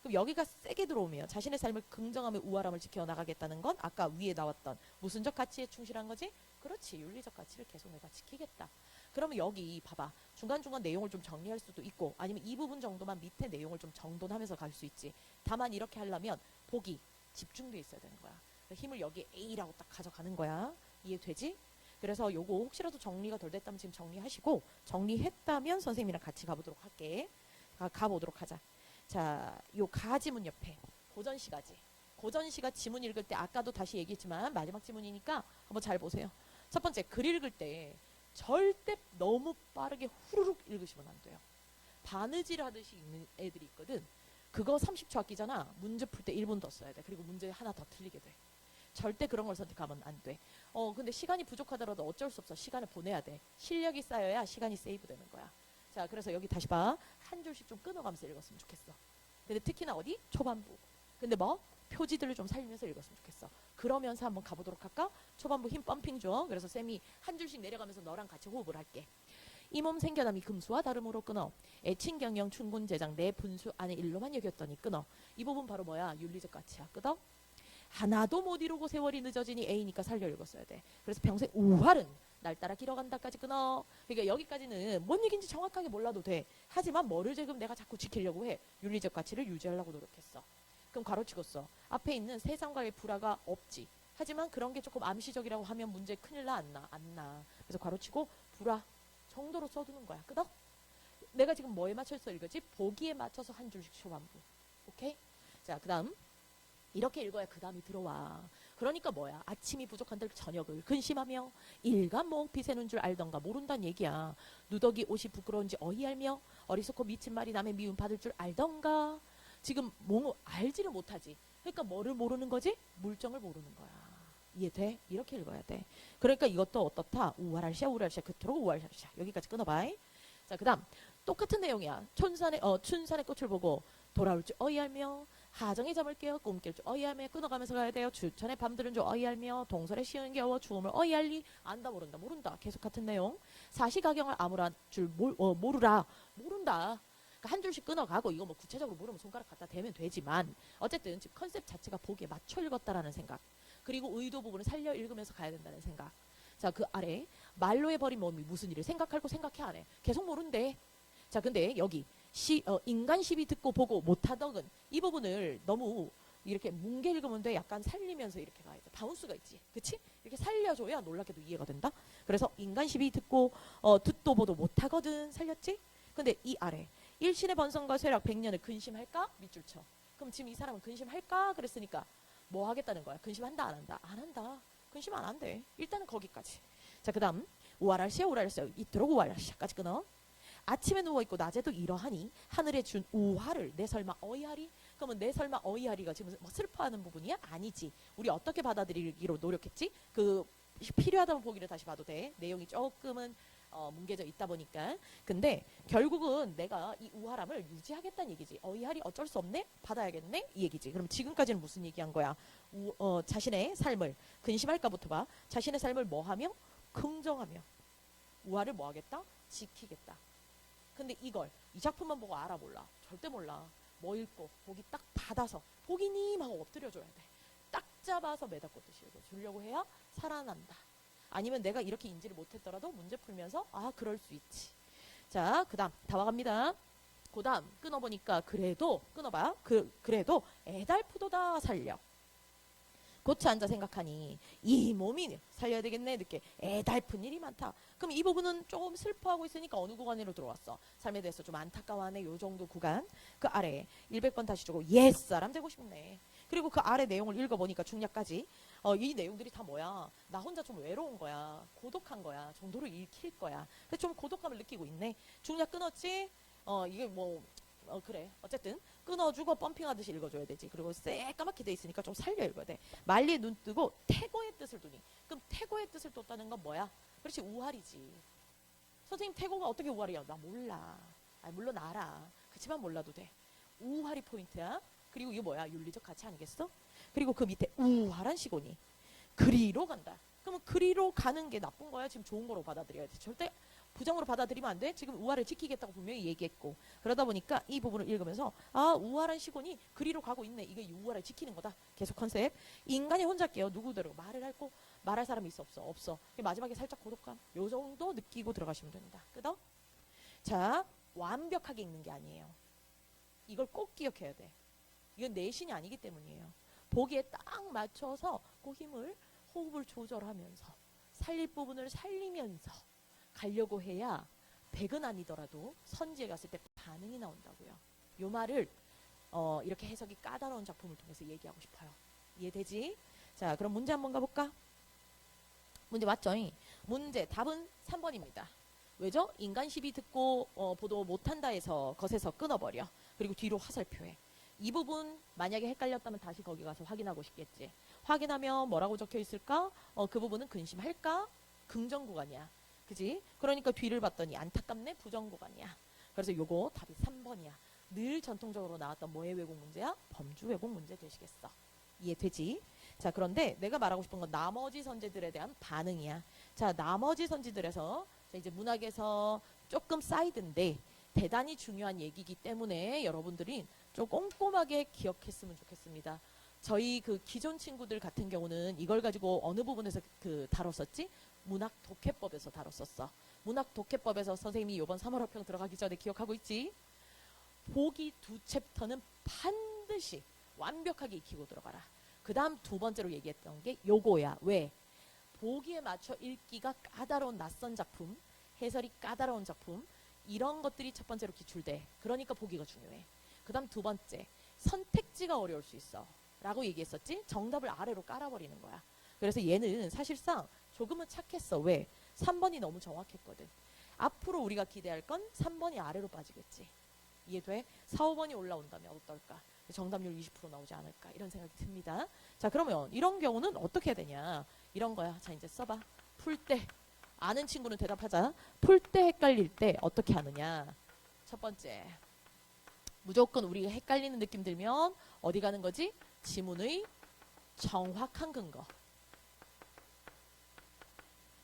그럼 여기가 세게 들어오면 자신의 삶을 긍정하며 우월함을 지켜나가겠다는 건 아까 위에 나왔던 무슨적 가치에 충실한 거지? 그렇지. 윤리적 가치를 계속 내가 지키겠다. 그러면 여기 봐봐. 중간중간 내용을 좀 정리할 수도 있고 아니면 이 부분 정도만 밑에 내용을 좀 정돈하면서 갈 수 있지. 다만 이렇게 하려면 보기, 집중돼 있어야 되는 거야. 힘을 여기 A라고 딱 가져가는 거야. 이해되지? 그래서 요거 혹시라도 정리가 덜 됐다면 지금 정리하시고 정리했다면 선생님이랑 같이 가보도록 할게. 가보도록 하자. 자, 요 가지문 옆에 고전시가지. 고전시가 지문 읽을 때 아까도 다시 얘기했지만 마지막 지문이니까 한번 잘 보세요. 첫 번째 글 읽을 때 절대 너무 빠르게 후루룩 읽으시면 안 돼요. 바느질 하듯이 읽는 애들이 있거든. 그거 30초 아끼잖아. 문제 풀 때 1분 더 써야 돼. 그리고 문제 하나 더 틀리게 돼. 절대 그런 걸 선택하면 안 돼. 근데 시간이 부족하더라도 어쩔 수 없어. 시간을 보내야 돼. 실력이 쌓여야 시간이 세이브 되는 거야. 자, 그래서 여기 다시 봐. 한 줄씩 좀 끊어가면서 읽었으면 좋겠어. 근데 특히나 어디? 초반부. 근데 뭐? 표지들을 좀 살리면서 읽었으면 좋겠어. 그러면서 한번 가보도록 할까? 초반부 힘 펌핑 줘. 그래서 쌤이 한 줄씩 내려가면서 너랑 같이 호흡을 할게. 이 몸 생겨남이 금수와 다름으로 끊어. 애칭 경영 충군 제장 내 분수 안에 일로만 여겼더니 끊어. 이 부분 바로 뭐야? 윤리적 가치야. 끊어? 하나도 못 이루고 세월이 늦어지니 A니까 살려 읽었어야 돼. 그래서 평생 우활은 날 따라 길어간다까지 끊어. 그러니까 여기까지는 뭔 얘기인지 정확하게 몰라도 돼. 하지만 뭐를 지금 내가 자꾸 지키려고 해? 윤리적 가치를 유지하려고 노력했어. 그럼 가로치고 써. 앞에 있는 세상과의 불화가 없지. 하지만 그런 게 조금 암시적이라고 하면 문제 큰일 나 안 나? 안 나. 그래서 가로치고 불화 정도로 써두는 거야. 끊어? 내가 지금 뭐에 맞춰서 읽었지? 보기에 맞춰서 한 줄씩 초반부. 오케이? 자, 그 다음 이렇게 읽어야 그 다음이 들어와. 그러니까 뭐야? 아침이 부족한들 저녁을 근심하며 일간목 비세는 줄 알던가 모른다는 얘기야. 누더기 옷이 부끄러운지 어이알며 어리석고 미친 말이 남의 미움 받을 줄 알던가. 지금 뭐 알지를 못하지. 그러니까 뭐를 모르는 거지? 물정을 모르는 거야. 이해돼? 이렇게 읽어야 돼. 그러니까 이것도 어떻다? 우활할시야 우활할시야 그토록 우활할시야. 여기까지 끊어봐. 자, 그 다음 똑같은 내용이야. 춘산의 꽃을 보고 돌아올 줄 어이알며 하정이 잠을 깨어 꿈깰 줄 어이알며 끊어가면서 가야 돼요. 주천의 밤들은 줄 어이알며 동설의 시은 겨워 죽음을 어이알리. 안다 모른다 계속 같은 내용. 사시가경을 아무라 줄 모르라 모른다. 그러니까 한 줄씩 끊어가고 이거 뭐 구체적으로 물으면 손가락 갖다 대면 되지만 어쨌든 지금 컨셉 자체가 보기에 맞춰 읽었다라는 생각. 그리고 의도 부분을 살려 읽으면서 가야 된다는 생각. 자, 그 아래 말로 해버린 몸이 무슨 일을 생각하고 생각해 안 해. 계속 모른대. 자, 근데 여기 인간 시비 듣고 보고 못하덕은 이 부분을 너무 이렇게 뭉개 읽으면 돼. 약간 살리면서 이렇게 가야 돼. 바운스가 있지. 그치? 이렇게 살려줘야 놀랍게도 이해가 된다. 그래서 인간 시비 듣고 듣도 보도 못하거든. 살렸지? 근데 이 아래 일신의 번성과 쇠락 100년을 근심할까? 밑줄 쳐. 그럼 지금 이 사람은 근심할까? 그랬으니까 뭐 하겠다는 거야? 근심한다 안 한다? 안 한다. 근심 안 한대. 일단은 거기까지. 자, 그 다음 우활할시야 우활할시야 이토록 우활할시야까지 끊어. 아침에 누워있고 낮에도 이러하니 하늘에 준 우화를 내 설마 어이하리? 그러면 내 설마 어이하리가 지금 뭐 슬퍼하는 부분이야? 아니지. 우리 어떻게 받아들이기로 노력했지? 그 필요하다면 보기를 다시 봐도 돼. 내용이 조금은 뭉개져 있다 보니까. 근데 결국은 내가 이 우활함을 유지하겠다는 얘기지. 어이하리 어쩔 수 없네? 받아야겠네? 이 얘기지. 그럼 지금까지는 무슨 얘기한 거야? 자신의 삶을 근심할까부터 봐. 자신의 삶을 뭐하며? 긍정하며. 우활을 뭐하겠다? 지키겠다. 근데 이걸 이 작품만 보고 알아 몰라? 절대 몰라. 뭐 읽고 보기 딱 받아서 보기님 하고 엎드려줘야 돼. 딱 잡아서 매달꽂듯이 주려고 해야 살아난다. 아니면 내가 이렇게 인지를 못했더라도 문제 풀면서 아 그럴 수 있지. 자, 그 다음 다 와갑니다. 그 다음 끊어보니까 그래도 끊어봐. 그래도 애달프도다 살려. 고쳐 앉아 생각하니 이 몸이 살려야 되겠네. 늦게 애달픈 일이 많다. 그럼 이 부분은 조금 슬퍼하고 있으니까 어느 구간으로 들어왔어? 삶에 대해서 좀 안타까워하네. 요 정도 구간. 그 아래 100번 다시 주고 옛사람 되고 싶네. 그리고 그 아래 내용을 읽어보니까 중략까지 이 내용들이 다 뭐야? 나 혼자 좀 외로운 거야. 고독한 거야. 정도로 읽힐 거야. 근데 좀 고독감을 느끼고 있네. 중략 끊었지? 이게 뭐 그래. 어쨌든 끊어주고 펌핑하듯이 읽어줘야 되지. 그리고 새까맣게 돼 있으니까 좀 살려 읽어야 돼. 말리에 눈 뜨고 태고의 뜻을 두니. 그럼 태고의 뜻을 뒀다는 건 뭐야? 그렇지, 우활이지. 선생님 태고가 어떻게 우활이야? 나 몰라. 물론 알아. 그치만 몰라도 돼. 우활이 포인트야. 그리고 이거 뭐야? 윤리적 가치 아니겠어? 그리고 그 밑에 우활한 시고니. 그리로 간다. 그러면 그리로 가는 게 나쁜 거야? 지금 좋은 거로 받아들여야 돼. 절대 부정으로 받아들이면 안 돼. 지금 우활을 지키겠다고 분명히 얘기했고. 그러다 보니까 이 부분을 읽으면서 아, 우활한 시곤이 그리로 가고 있네. 이게 우활을 지키는 거다. 계속 컨셉. 인간이 혼자 깨요. 누구대로 말을 할 거 말할 사람이 있어 없어? 없어. 마지막에 살짝 고독감. 요 정도 느끼고 들어가시면 됩니다. 끄덕. 자, 완벽하게 읽는 게 아니에요. 이걸 꼭 기억해야 돼. 이건 내신이 아니기 때문이에요. 보기에 딱 맞춰서 그 힘을 호흡을 조절하면서 살릴 부분을 살리면서 가려고 해야 100은 아니더라도 선지에 갔을 때 반응이 나온다고요. 요 말을 이렇게 해석이 까다로운 작품을 통해서 얘기하고 싶어요. 이해되지? 자, 그럼 문제 한번 가볼까? 문제 맞죠? 문제 답은 3번입니다. 왜죠? 인간 시비 듣고 보도 못한다 해서 것에서 끊어버려. 그리고 뒤로 화살표해. 이 부분 만약에 헷갈렸다면 다시 거기 가서 확인하고 싶겠지. 확인하면 뭐라고 적혀 있을까? 그 부분은 근심할까? 긍정 구간이야. 그지? 그러니까 뒤를 봤더니 안타깝네? 부정 구간이야. 그래서 요거 답이 3번이야. 늘 전통적으로 나왔던 뭐의 왜곡 문제야? 범주 왜곡 문제 되시겠어. 이해되지? 자, 그런데 내가 말하고 싶은 건 나머지 선지들에 대한 반응이야. 자, 나머지 선지들에서 자, 이제 문학에서 조금 사이드인데 대단히 중요한 얘기이기 때문에 여러분들이 좀 꼼꼼하게 기억했으면 좋겠습니다. 저희 그 기존 친구들 같은 경우는 이걸 가지고 어느 부분에서 다뤘었지? 문학 독해법에서 다뤘었어. 문학 독해법에서 선생님이 이번 3월 학평 들어가기 전에 기억하고 있지? 보기 2챕터는 반드시 완벽하게 익히고 들어가라. 그 다음 두 번째로 얘기했던 게 요거야. 왜? 보기에 맞춰 읽기가 까다로운 낯선 작품, 해설이 까다로운 작품, 이런 것들이 첫 번째로 기출돼. 그러니까 보기가 중요해. 그 다음 두 번째, 선택지가 어려울 수 있어. 라고 얘기했었지? 정답을 아래로 깔아버리는 거야. 그래서 얘는 사실상 조금은 착했어. 왜? 3번이 너무 정확했거든. 앞으로 우리가 기대할 건 3번이 아래로 빠지겠지. 이해돼? 4, 5번이 올라온다면 어떨까? 정답률 20% 나오지 않을까? 이런 생각이 듭니다. 자, 그러면 이런 경우는 어떻게 해야 되냐? 이런 거야. 자, 이제 써봐. 풀 때. 아는 친구는 대답하자. 풀 때 헷갈릴 때 어떻게 하느냐? 첫 번째. 무조건 우리가 헷갈리는 느낌 들면 어디 가는 거지? 지문의 정확한 근거.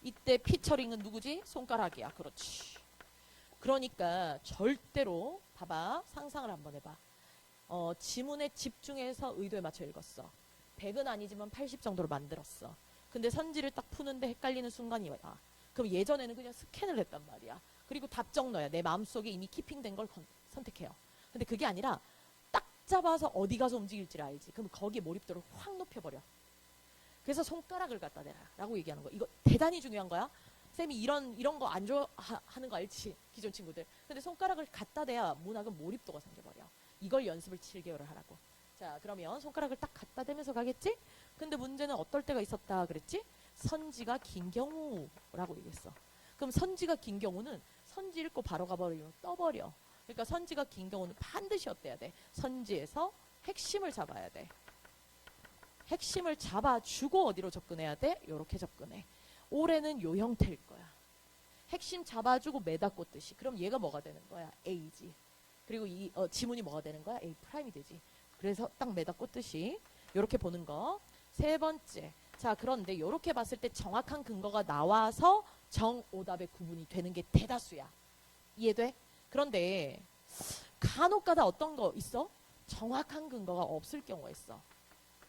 이때 피처링은 누구지? 손가락이야. 그렇지. 그러니까 절대로 봐봐. 상상을 한번 해봐. 지문에 집중해서 의도에 맞춰 읽었어. 100은 아니지만 80 정도로 만들었어. 근데 선지를 딱 푸는데 헷갈리는 순간이 와. 그럼 예전에는 그냥 스캔을 했단 말이야. 그리고 답정 넣어야 내 마음속에 이미 키핑된 걸 선택해요. 근데 그게 아니라 딱 잡아서 어디 가서 움직일지를 알지. 그럼 거기에 몰입도를 확 높여버려. 그래서 손가락을 갖다 대라 라고 얘기하는 거. 이거 대단히 중요한 거야. 쌤이 이런 거 안 좋아하는 거 알지? 기존 친구들. 근데 손가락을 갖다 대야 문학은 몰입도가 생겨버려. 이걸 연습을 7개월을 하라고. 자, 그러면 손가락을 딱 갖다 대면서 가겠지? 근데 문제는 어떨 때가 있었다 그랬지? 선지가 긴 경우라고 얘기했어. 그럼 선지가 긴 경우는 선지 읽고 바로 가버리면 떠버려. 그러니까 선지가 긴 경우는 반드시 어때야 돼? 선지에서 핵심을 잡아야 돼. 핵심을 잡아주고 어디로 접근해야 돼? 요렇게 접근해. 올해는 요 형태일 거야. 핵심 잡아주고 매다 꽂듯이. 그럼 얘가 뭐가 되는 거야? A지. 그리고 이 지문이 뭐가 되는 거야? A 프라임이 되지. 그래서 딱 매다 꽂듯이 요렇게 보는 거. 세 번째. 자, 그런데 요렇게 봤을 때 정확한 근거가 나와서 정오답의 구분이 되는 게 대다수야. 이해돼? 그런데 간혹가다 어떤 거 있어? 정확한 근거가 없을 경우가 있어.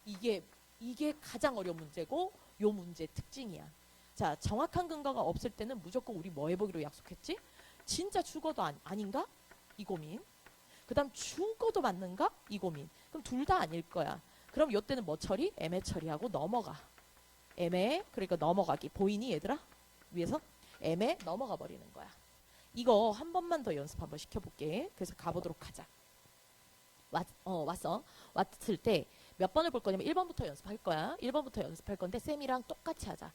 이게 가장 어려운 문제고 요 문제의 특징이야. 자, 정확한 근거가 없을 때는 무조건 우리 뭐 해보기로 약속했지? 진짜 죽어도 아닌가? 이 고민. 그 다음 죽어도 맞는가? 이 고민. 그럼 둘 다 아닐 거야. 그럼 요때는 뭐 처리? 애매 처리하고 넘어가. 애매, 그러니까 넘어가기. 보이니 얘들아? 위에서? 애매 넘어가 버리는 거야. 이거 한 번만 더 연습 한번 시켜볼게. 그래서 가보도록 하자. 왔어. 왔을 때 몇 번을 볼 거냐면 1번부터 연습할 거야. 1번부터 연습할 건데 쌤이랑 똑같이 하자.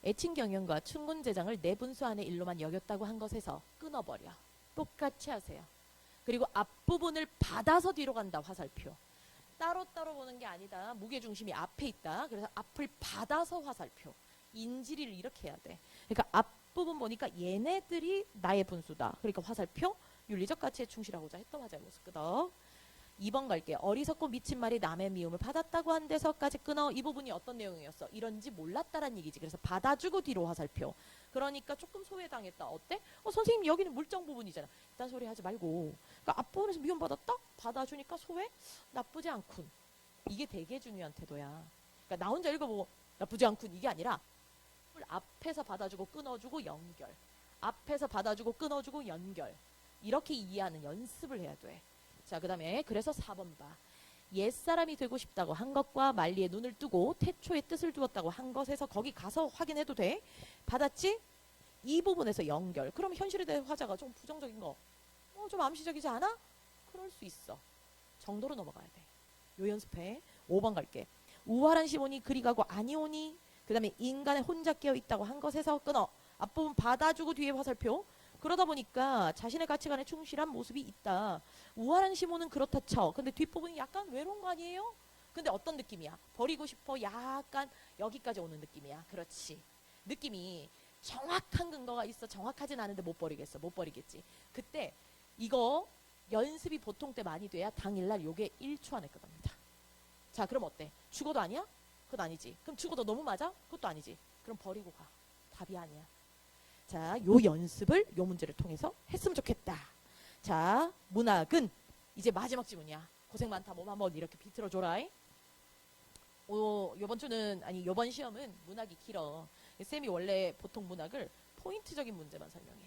애칭 경영과 충군 제장을 내 분수 안의 일로만 여겼다고 한 것에서 끊어버려. 똑같이 하세요. 그리고 앞부분을 받아서 뒤로 간다. 화살표. 따로따로 보는 게 아니다. 무게중심이 앞에 있다. 그래서 앞을 받아서 화살표. 인지리를 이렇게 해야 돼. 그러니까 앞부분 보니까 얘네들이 나의 분수다. 그러니까 화살표. 윤리적 가치에 충실하고자 했던 화자의 모습 끄덕. 2번 갈게. 어리석고 미친 말이 남의 미움을 받았다고 한 데서까지 끊어. 이 부분이 어떤 내용이었어? 이런지 몰랐다란 얘기지. 그래서 받아주고 뒤로 화살표. 그러니까 조금 소외당했다. 어때? 선생님 여기는 물정 부분이잖아. 이딴 소리 하지 말고. 그러니까 앞부분에서 미움 받았다? 받아주니까 소외? 나쁘지 않군. 이게 되게 중요한 태도야. 그러니까 나 혼자 읽어보고 나쁘지 않군 이게 아니라 앞에서 받아주고 끊어주고 연결. 앞에서 받아주고 끊어주고 연결. 이렇게 이해하는 연습을 해야 돼. 자, 그 다음에 그래서 4번 봐. 옛사람이 되고 싶다고 한 것과 만리에 눈을 뜨고 태초에 뜻을 두었다고 한 것에서 거기 가서 확인해도 돼. 받았지? 이 부분에서 연결. 그럼 현실에 대해 화자가 좀 부정적인 거 좀 암시적이지 않아? 그럴 수 있어. 정도로 넘어가야 돼. 요 연습해. 5번 갈게. 우활한 시오니 그리 가고 아니오니. 그 다음에 인간에 혼자 깨어 있다고 한 것에서 끊어. 앞부분 받아주고 뒤에 화살표. 그러다 보니까 자신의 가치관에 충실한 모습이 있다. 우활한 시모는 그렇다 쳐. 근데 뒷부분이 약간 외로운 거 아니에요? 근데 어떤 느낌이야? 버리고 싶어. 약간 여기까지 오는 느낌이야. 그렇지. 느낌이 정확한 근거가 있어. 정확하진 않은데 못 버리겠어. 못 버리겠지. 그때 이거 연습이 보통 때 많이 돼야 당일날 요게 1초 안에 끝납니다. 자, 그럼 어때? 죽어도 아니야? 그건 아니지. 그럼 죽어도 너무 맞아? 그것도 아니지. 그럼 버리고 가. 답이 아니야. 자, 요 연습을 요 문제를 통해서 했으면 좋겠다. 자, 문학은 이제 마지막 지문이야. 고생 많다. 몸 한번 이렇게 비틀어줘라. 요번 주는 아니 요번 시험은 문학이 길어. 쌤이 원래 보통 문학을 포인트적인 문제만 설명해.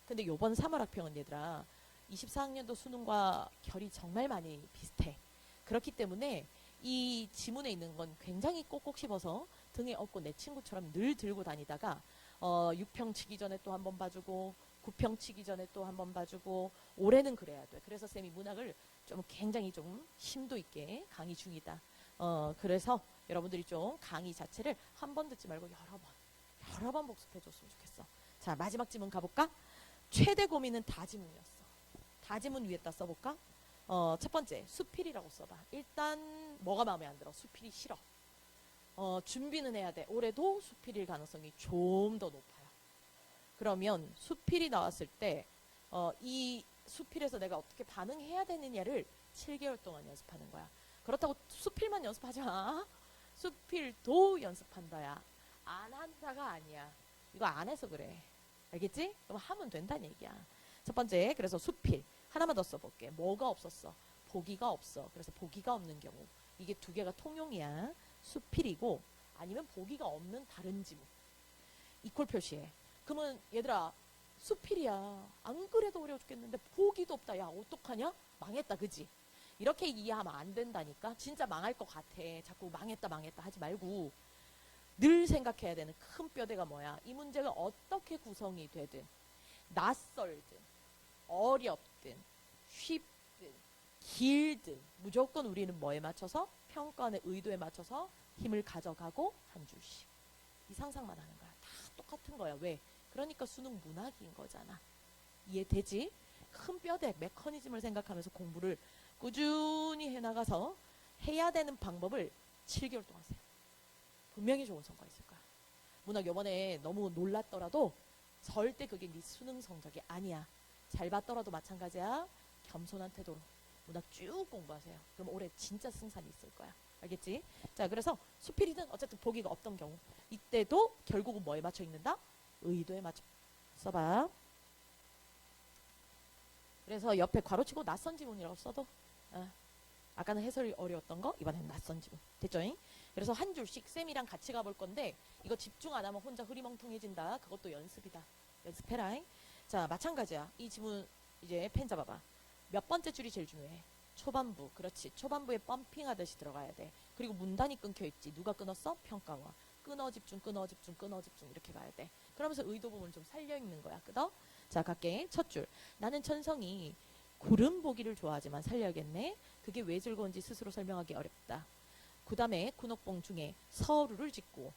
근데 요번 3월 학평은 얘들아 24학년도 수능과 결이 정말 많이 비슷해. 그렇기 때문에 이 지문에 있는 건 굉장히 꼭꼭 씹어서 등에 업고 내 친구처럼 늘 들고 다니다가 6평 치기 전에 또 한 번 봐주고 9평 치기 전에 또 한 번 봐주고 올해는 그래야 돼. 그래서 쌤이 문학을 좀 굉장히 좀 심도 있게 강의 중이다. 그래서 여러분들이 좀 강의 자체를 한 번 듣지 말고 여러 번 복습해 줬으면 좋겠어. 자, 마지막 지문 가볼까? 최대 고민은 다지문이었어. 다지문 위에다 써볼까? 첫 번째 수필이라고 써봐. 일단 뭐가 마음에 안 들어? 수필이 싫어. 준비는 해야 돼. 올해도 수필일 가능성이 좀 더 높아요. 그러면 수필이 나왔을 때 이 수필에서 내가 어떻게 반응해야 되느냐를 7개월 동안 연습하는 거야. 그렇다고 수필만 연습하지 마. 수필도 연습한다야. 안 한다가 아니야. 이거 안 해서 그래. 알겠지? 그럼 하면 된다는 얘기야. 첫 번째, 그래서 수필. 하나만 더 써볼게. 뭐가 없었어? 보기가 없어. 그래서 보기가 없는 경우. 이게 두 개가 통용이야. 수필이고 아니면 보기가 없는 다른 지문. 이퀄 표시해. 그러면 얘들아 수필이야. 안 그래도 어려워 죽겠는데 보기도 없다. 야 어떡하냐? 망했다. 그지? 이렇게 이해하면 안 된다니까. 진짜 망할 것 같아. 자꾸 망했다 하지 말고 늘 생각해야 되는 큰 뼈대가 뭐야? 이 문제가 어떻게 구성이 되든 낯설든 어렵든 쉽든 길든 무조건 우리는 뭐에 맞춰서? 평가원의 의도에 맞춰서 힘을 가져가고 한 줄씩. 이 상상만 하는 거야. 다 똑같은 거야. 왜? 그러니까 수능 문학인 거잖아. 이해되지? 큰 뼈대 메커니즘을 생각하면서 공부를 꾸준히 해나가서 해야 되는 방법을 7개월 동안 하세요. 분명히 좋은 성과 있을 거야. 문학 요번에 너무 놀랐더라도 절대 그게 네 수능 성적이 아니야. 잘 봤더라도 마찬가지야. 겸손한 태도로 문학 쭉 공부하세요. 그럼 올해 진짜 승산이 있을 거야. 알겠지? 자, 그래서 수필이든 어쨌든 보기가 없던 경우 이때도 결국은 뭐에 맞춰 읽는다? 의도에 맞춰 써봐. 그래서 옆에 괄호치고 낯선 지문이라고 써도 아까는 해설이 어려웠던 거 이번엔 낯선 지문. 됐죠? 그래서 한 줄씩 쌤이랑 같이 가볼 건데 이거 집중 안 하면 혼자 흐리멍텅해진다. 그것도 연습이다. 연습해라. 자, 마찬가지야. 이 지문 이제 펜 잡아봐. 몇 번째 줄이 제일 중요해? 초반부. 그렇지. 초반부에 펌핑하듯이 들어가야 돼. 그리고 문단이 끊겨있지. 누가 끊었어? 평가와. 끊어 집중 이렇게 가야 돼. 그러면서 의도 부분 좀 살려 읽는 거야. 끄덕. 자, 갈게. 첫 줄. 나는 천성이 구름 보기를 좋아하지만 살려야겠네. 그게 왜 즐거운지 스스로 설명하기 어렵다. 그 다음에 군옥봉 중에 서루를 짓고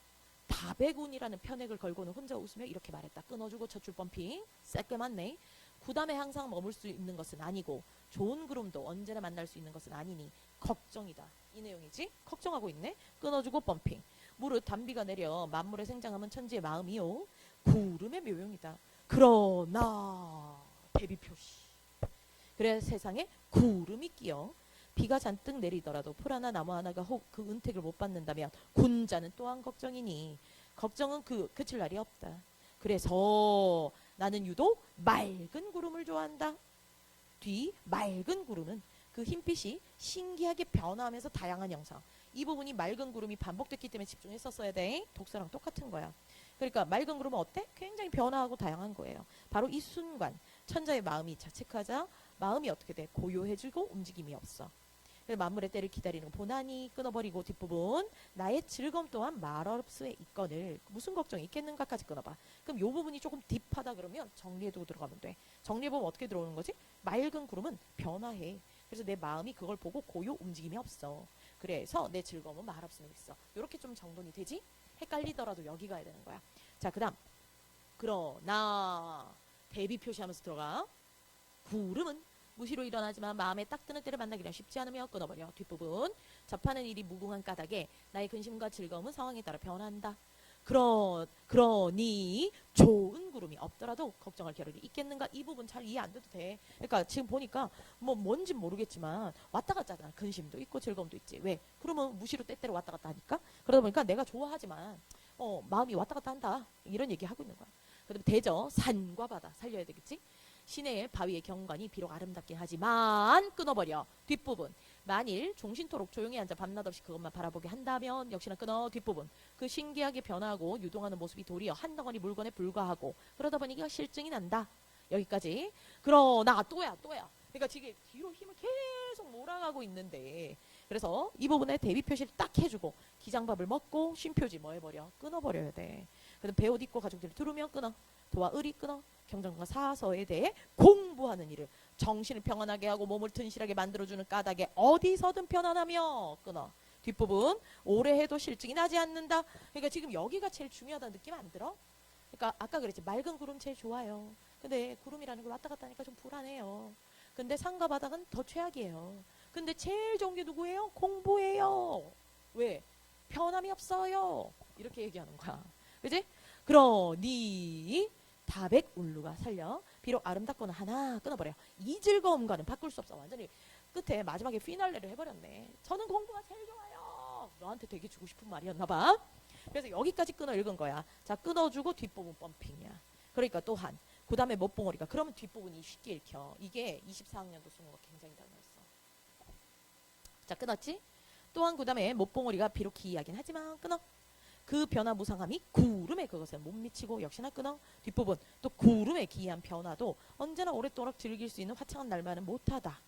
다배군이라는 편액을 걸고는 혼자 웃으며 이렇게 말했다. 끊어주고 첫 줄 펌핑. 새게 맞네. 구담에 항상 머물 수 있는 것은 아니고 좋은 구름도 언제나 만날 수 있는 것은 아니니 걱정이다. 이 내용이지? 걱정하고 있네. 끊어주고 펌핑. 무릇 단비가 내려 만물의 생장하면 천지의 마음이요. 구름의 묘용이다. 그러나 대비 표시. 그래 세상에 구름이 끼어 비가 잔뜩 내리더라도 풀 하나 나무 하나가 혹 그 은택을 못 받는다면 군자는 또한 걱정이니 걱정은 그칠 날이 없다. 그래서 나는 유독 맑은 구름을 좋아한다. 뒤 맑은 구름은 그 흰빛이 신기하게 변화하면서 다양한 형상. 이 부분이 맑은 구름이 반복됐기 때문에 집중했었어야 돼. 독서랑 똑같은 거야. 그러니까 맑은 구름은 어때? 굉장히 변화하고 다양한 거예요. 바로 이 순간 천자의 마음이 자책하자 마음이 어떻게 돼? 고요해지고 움직임이 없어. 그래서 만물의 때를 기다리는 고난이 끊어버리고 뒷부분 나의 즐거움 또한 말없음에 있거늘 무슨 걱정이 있겠는가까지 끊어봐. 그럼 요 부분이 조금 딥하다 그러면 정리해두고 들어가면 돼. 정리해보면 어떻게 들어오는 거지? 맑은 구름은 변화해. 그래서 내 마음이 그걸 보고 고요 움직임이 없어. 그래서 내 즐거움은 말없음에 있어. 이렇게 좀 정돈이 되지? 헷갈리더라도 여기 가야 되는 거야. 자, 그 다음 그러나 대비 표시하면서 들어가. 구름은 무시로 일어나지만 마음에 딱 드는 때를 만나기란 쉽지 않으며 끊어버려. 뒷부분 접하는 일이 무궁한 까닭에 나의 근심과 즐거움은 상황에 따라 변한다. 그러니 좋은 구름이 없더라도 걱정할 겨를이 있겠는가? 이 부분 잘 이해 안 돼도 돼. 그러니까 지금 보니까 뭐 뭔지 모르겠지만 왔다 갔다잖아. 근심도 있고 즐거움도 있지. 왜? 그러면 무시로 때때로 왔다 갔다 하니까. 그러다 보니까 내가 좋아하지만 마음이 왔다 갔다 한다. 이런 얘기 하고 있는 거야. 그다음에 대저 산과 바다 살려야 되겠지? 시내의 바위의 경관이 비록 아름답긴 하지만 끊어버려. 뒷부분 만일 종신토록 조용히 앉아 밤낮 없이 그것만 바라보게 한다면 역시나 끊어. 뒷부분 그 신기하게 변하고 유동하는 모습이 도리어 한 덩어리 물건에 불과하고 그러다 보니까 실증이 난다. 여기까지. 그러나 또야. 그러니까 지금 뒤로 힘을 계속 몰아가고 있는데 그래서 이 부분에 대비 표시를 딱 해주고 기장밥을 먹고 쉼표지 뭐 해버려? 끊어버려야 돼. 그래서 배옷 입고 가족들이 들으면 끊어. 도와 의리 끊어. 경전과 사서에 대해 공부하는 일을 정신을 평안하게 하고 몸을 튼실하게 만들어주는 까닭에 어디서든 편안하며 끊어. 뒷부분 오래 해도 실증이 나지 않는다. 그러니까 지금 여기가 제일 중요하다는 느낌 안 들어? 그러니까 아까 그랬지 맑은 구름 제일 좋아요. 근데 구름이라는 걸 왔다 갔다 하니까 좀 불안해요. 근데 산과 바닥은 더 최악이에요. 근데 제일 좋은 게 누구예요? 공부예요. 왜? 편함이 없어요. 이렇게 얘기하는 거야. 그지? 그러니 다백 울루가 살려. 비록 아름답거나 하나 끊어버려. 이 즐거움과는 바꿀 수 없어. 완전히 끝에 마지막에 피날레를 해버렸네. 저는 공부가 제일 좋아요. 너한테 되게 주고 싶은 말이었나봐. 그래서 여기까지 끊어 읽은 거야. 자, 끊어주고 뒷부분 펌핑이야. 그러니까 또한 그 다음에 못봉오리가 그러면 뒷부분이 쉽게 읽혀. 이게 24학년도 수능과 굉장히 닮았어. 자, 끊었지? 또한 그 다음에 못봉오리가 비록 기이하긴 하지만 끊어. 그 변화 무상함이 구름의 그것에 못 미치고 역시나 끊어. 뒷부분 또 구름의 기이한 변화도 언제나 오랫도록 즐길 수 있는 화창한 날만은 못하다.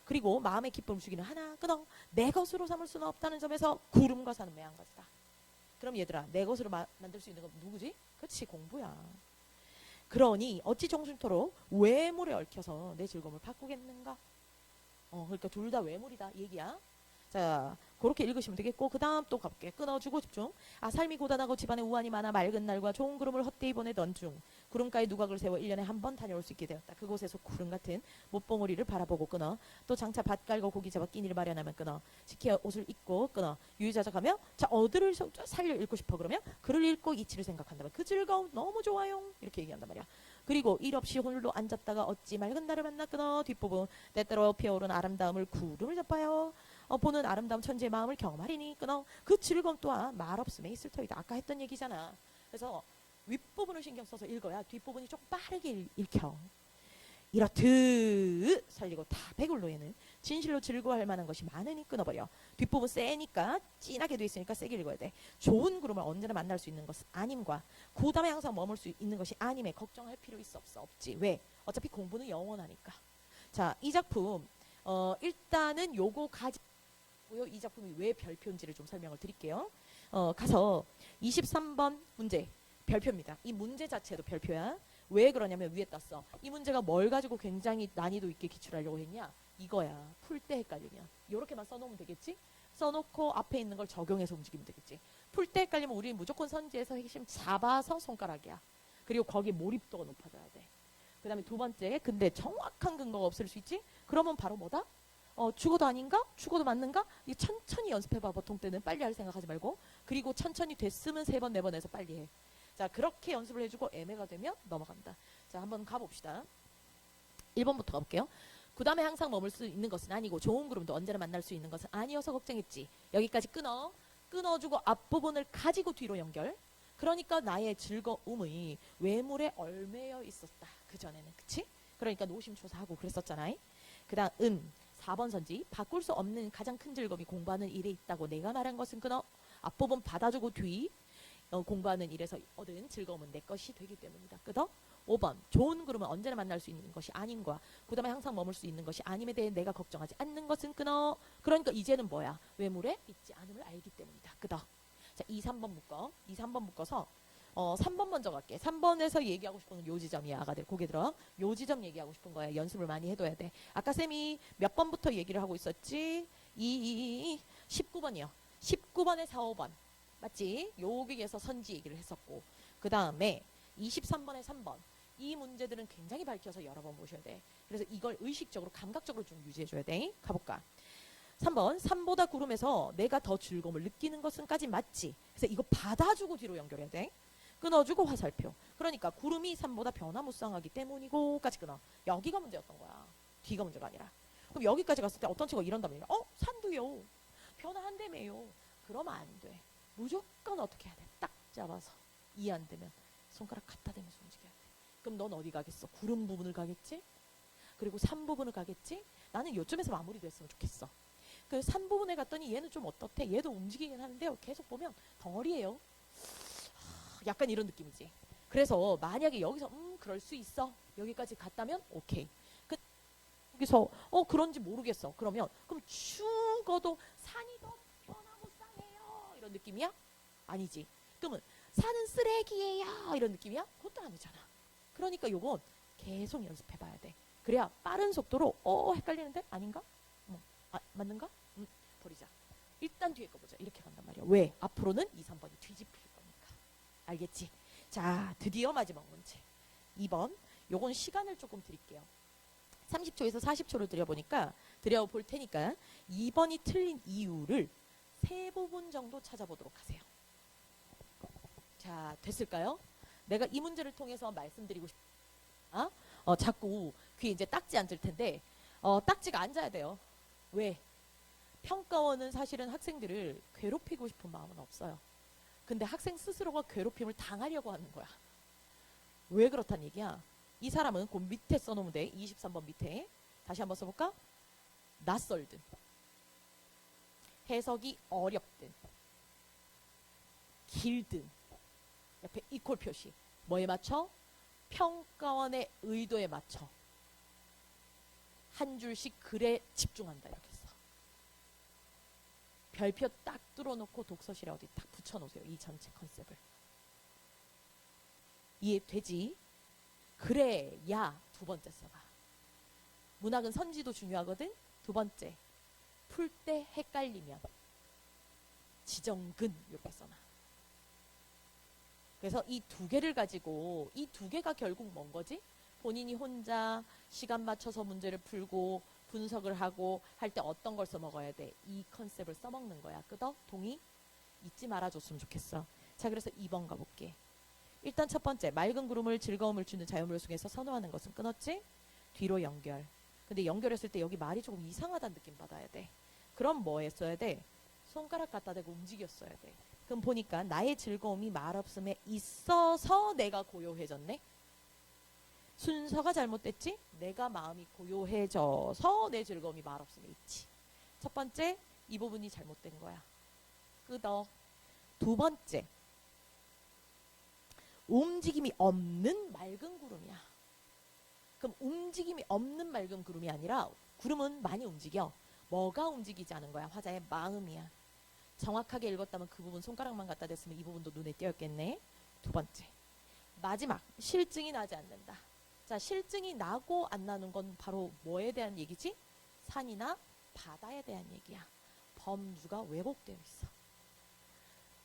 그리고 마음의 기쁨을 주기는 하나 끊어. 내 것으로 삼을 수는 없다는 점에서 구름과 사는 매한가지다. 그럼 얘들아 내 것으로 만들 수 있는 건 누구지? 그렇지 공부야. 그러니 어찌 정신토록 외물에 얽혀서 내 즐거움을 바꾸겠는가? 그러니까 둘 다 외물이다 얘기야. 자, 그렇게 읽으시면 되겠고 그 다음 또 가볼게. 끊어주고 집중. 삶이 고단하고 집안에 우환이 많아 맑은 날과 좋은 구름을 헛되이 보내던 중 구름가에 누각을 세워 1년에 한 번 다녀올 수 있게 되었다. 그곳에서 구름 같은 못봉오리를 바라보고 끊어. 또 장차 밭 깔고 고기 잡아 끼니를 마련하면 끊어. 지켜 옷을 입고 끊어. 유유자적하며 자 어들을 살려 읽고 싶어 그러면 글을 읽고 이치를 생각한다면 그 즐거움 너무 좋아요. 이렇게 얘기한단 말이야. 그리고 일 없이 홀로 앉았다가 어찌 맑은 날을 만나 끊어. 뒷부분 때때로 피어오른 아름다움을 구름을 잡아요. 보는 아름다운 천지의 마음을 경험하리니 끊어. 그 즐거움 또한 말없음에 있을 터이다. 아까 했던 얘기잖아. 그래서 윗부분을 신경 써서 읽어야 뒷부분이 조금 빠르게 읽혀. 이렇듯 살리고 다백울로에는 진실로 즐거워할 만한 것이 많으니 끊어버려. 뒷부분 세니까 진하게 돼 있으니까 세게 읽어야 돼. 좋은 구름을 언제나 만날 수 있는 것은 아님과 그 다음에 항상 머물 수 있는 것이 아님에 걱정할 필요 있어 없어? 없지. 왜? 어차피 공부는 영원하니까. 자, 이 작품 일단은 요거 가지고 이 작품이 왜 별표인지를 좀 설명을 드릴게요. 가서 23번 문제 별표입니다. 이 문제 자체도 별표야. 왜 그러냐면 위에 땄어. 이 문제가 뭘 가지고 굉장히 난이도 있게 기출하려고 했냐? 이거야. 풀 때 헷갈리면. 이렇게만 써놓으면 되겠지? 써놓고 앞에 있는 걸 적용해서 움직이면 되겠지. 풀 때 헷갈리면 우리는 무조건 선지에서 핵심 잡아서 손가락이야. 그리고 거기에 몰입도가 높아져야 돼. 그 다음에 두 번째, 근데 정확한 근거가 없을 수 있지? 그러면 바로 뭐다? 죽어도 아닌가? 죽어도 맞는가? 이 천천히 연습해봐. 보통 때는 빨리 할 생각하지 말고. 그리고 천천히 됐으면 3번, 4번 해서 빨리 해. 자, 그렇게 연습을 해주고 애매가 되면 넘어간다. 자, 한번 가봅시다. 1번부터 가볼게요. 그 다음에 항상 머물 수 있는 것은 아니고 좋은 구름도 언제나 만날 수 있는 것은 아니어서 걱정했지. 여기까지 끊어. 끊어주고 앞부분을 가지고 뒤로 연결. 그러니까 나의 즐거움의 외물에 얼매여 있었다. 그전에는. 그치? 그러니까 노심초사하고 그랬었잖아. 그 다음 4번 선지. 바꿀 수 없는 가장 큰 즐거움이 공부하는 일에 있다고 내가 말한 것은 끊어. 앞부분 받아주고 뒤 공부하는 일에서 얻은 즐거움은 내 것이 되기 때문이다. 끊어. 5번 좋은 구름은 언제나 만날 수 있는 것이 아닌 거야. 그 다음에 항상 머물 수 있는 것이 아님에 대해 내가 걱정하지 않는 것은 끊어. 그러니까 이제는 뭐야? 외물에 있지 않음을 알기 때문이다. 끊어. 자, 2, 3번 묶어. 2, 3번 묶어서 3번 먼저 갈게. 3번에서 얘기하고 싶은 건 요 지점이야. 아가들 고개 들어. 요 지점 얘기하고 싶은 거야. 연습을 많이 해둬야 돼. 아까 쌤이 몇 번부터 얘기를 하고 있었지? 19번이요. 19번에 4, 5번. 맞지? 여기에서 선지 얘기를 했었고 그 다음에 23번에 3번. 이 문제들은 굉장히 밝혀서 여러 번 보셔야 돼. 그래서 이걸 의식적으로 감각적으로 좀 유지해줘야 돼. 가볼까? 3번. 산보다 구름에서 내가 더 즐거움을 느끼는 것은까지 맞지. 그래서 이거 받아주고 뒤로 연결해야 돼. 끊어주고 화살표. 그러니까 구름이 산보다 변화무쌍하기 때문이고까지 끊어. 여기가 문제였던 거야. 뒤가 문제가 아니라. 그럼 여기까지 갔을 때 어떤 친구가 이런단 말이야. 산도요. 변화한다며요. 그러면 안 돼. 무조건 어떻게 해야 돼? 딱 잡아서. 이해 안 되면 손가락 갖다 대면서 움직여야 돼. 그럼 넌 어디 가겠어? 구름 부분을 가겠지? 그리고 산 부분을 가겠지? 나는 요쯤에서 마무리됐으면 좋겠어. 그 산 부분에 갔더니 얘는 좀 어떻대? 얘도 움직이긴 하는데요. 계속 보면 덩어리예요. 약간 이런 느낌이지. 그래서 만약에 여기서 그럴 수 있어. 여기까지 갔다면 오케이. 여기서 그런지 모르겠어. 그러면 그럼 죽어도 산이 더 변화무쌍해요. 이런 느낌이야? 아니지. 그러면 산은 쓰레기예요. 이런 느낌이야? 그것도 아니잖아. 그러니까 요건 계속 연습해봐야 돼. 그래야 빠른 속도로 헷갈리는데? 아닌가? 맞는가? 버리자. 일단 뒤에 거 보자. 이렇게 간단 말이야. 왜? 앞으로는 2, 3번이 뒤집힐 거니까. 알겠지? 자, 드디어 마지막 문제. 2번. 요건 시간을 조금 드릴게요. 30초에서 40초를 드려볼 테니까 2번이 틀린 이유를 세 부분 정도 찾아보도록 하세요. 자, 됐을까요? 내가 이 문제를 통해서 말씀드리고 싶다. 자꾸 귀에 이제 딱지 앉을 텐데 딱지가 앉아야 돼요. 왜? 평가원은 사실은 학생들을 괴롭히고 싶은 마음은 없어요. 근데 학생 스스로가 괴롭힘을 당하려고 하는 거야. 왜 그렇단 얘기야? 이 사람은 그 밑에 써놓으면 돼. 23번 밑에. 다시 한번 써볼까? 낯설든, 해석이 어렵든, 길든, 옆에 이퀄 표시. 뭐에 맞춰? 평가원의 의도에 맞춰. 한 줄씩 글에 집중한다. 이렇게 써. 별표 딱 뚫어놓고 독서실에 어디 딱 붙여놓으세요. 이 전체 컨셉을. 이해되지? 그래야 두 번째 써봐. 문학은 선지도 중요하거든. 두 번째, 풀 때 헷갈리면 지정근 이렇게 써놔. 그래서 이 두 개를 가지고 이 두 개가 결국 뭔 거지? 본인이 혼자 시간 맞춰서 문제를 풀고 분석을 하고 할 때 어떤 걸 써먹어야 돼? 이 컨셉을 써먹는 거야. 끄덕? 동의? 잊지 말아줬으면 좋겠어. 자, 그래서 2번 가볼게. 일단 첫 번째, 맑은 구름을 즐거움을 주는 자연물 속에서 선호하는 것은 끊었지? 뒤로 연결. 근데 연결했을 때 여기 말이 조금 이상하다는 느낌 받아야 돼. 그럼 뭐 했어야 돼? 손가락 갖다 대고 움직였어야 돼. 그럼 보니까 나의 즐거움이 말없음에 있어서 내가 고요해졌네? 순서가 잘못됐지? 내가 마음이 고요해져서 내 즐거움이 말없음에 있지. 첫 번째, 이 부분이 잘못된 거야. 끄덕. 두 번째, 움직임이 없는 맑은 구름이야. 그럼 움직임이 없는 맑은 구름이 아니라 구름은 많이 움직여. 뭐가 움직이지 않은 거야? 화자의 마음이야. 정확하게 읽었다면 그 부분 손가락만 갖다 댔으면 이 부분도 눈에 띄었겠네. 두 번째, 마지막, 실증이 나지 않는다. 자, 실증이 나고 안 나는 건 바로 뭐에 대한 얘기지? 산이나 바다에 대한 얘기야. 범주가 왜곡되어 있어.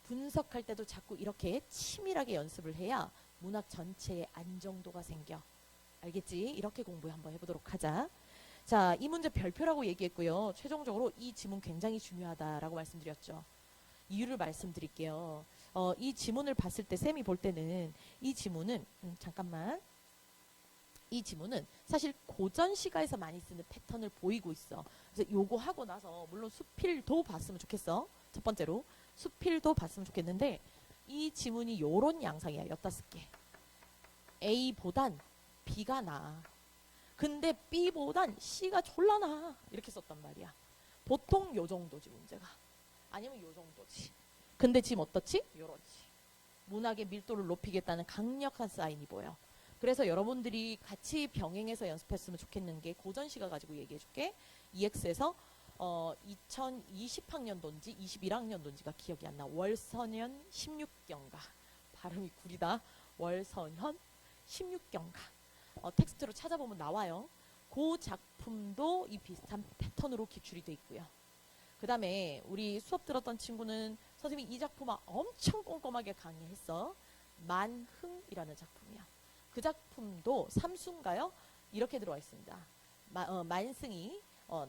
분석할 때도 자꾸 이렇게 치밀하게 연습을 해야 문학 전체에 안정도가 생겨. 알겠지? 이렇게 공부 한번 해보도록 하자. 자, 이 문제 별표라고 얘기했고요. 최종적으로 이 지문 굉장히 중요하다라고 말씀드렸죠. 이유를 말씀드릴게요. 이 지문을 봤을 때 쌤이 볼 때는 이 지문은 잠깐만 이 지문은 사실 고전 시가에서 많이 쓰는 패턴을 보이고 있어. 그래서 요거 하고 나서 물론 수필도 봤으면 좋겠어. 첫 번째로 수필도 봤으면 좋겠는데 이 지문이 요런 양상이야. 15개. A보단 B가 나아. 근데 B보단 C가 졸라 나아. 이렇게 썼단 말이야. 보통 요 정도지 문제가. 아니면 요 정도지. 근데 지금 어떻지? 요렇지. 문학의 밀도를 높이겠다는 강력한 사인이 보여. 그래서 여러분들이 같이 병행해서 연습했으면 좋겠는 게 고전 시가 가지고 얘기해 줄게. EX에서 2020학년도인지 21학년도인지가 기억이 안 나. 월서년 16경가. 발음이 구리다. 월서년 16경가. 텍스트로 찾아보면 나와요. 그 작품도 이 비슷한 패턴으로 기출이 돼 있고요. 그 다음에 우리 수업 들었던 친구는 선생님이 이 작품 엄청 꼼꼼하게 강의했어. 만흥이라는 작품이야. 그 작품도 삼수인가요? 이렇게 들어와 있습니다. 만승이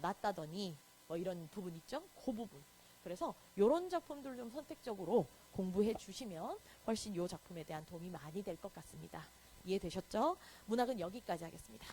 낫다더니 뭐 이런 부분 있죠? 그 부분. 그래서 이런 작품들 좀 선택적으로 공부해 주시면 훨씬 이 작품에 대한 도움이 많이 될 것 같습니다. 이해되셨죠? 문학은 여기까지 하겠습니다.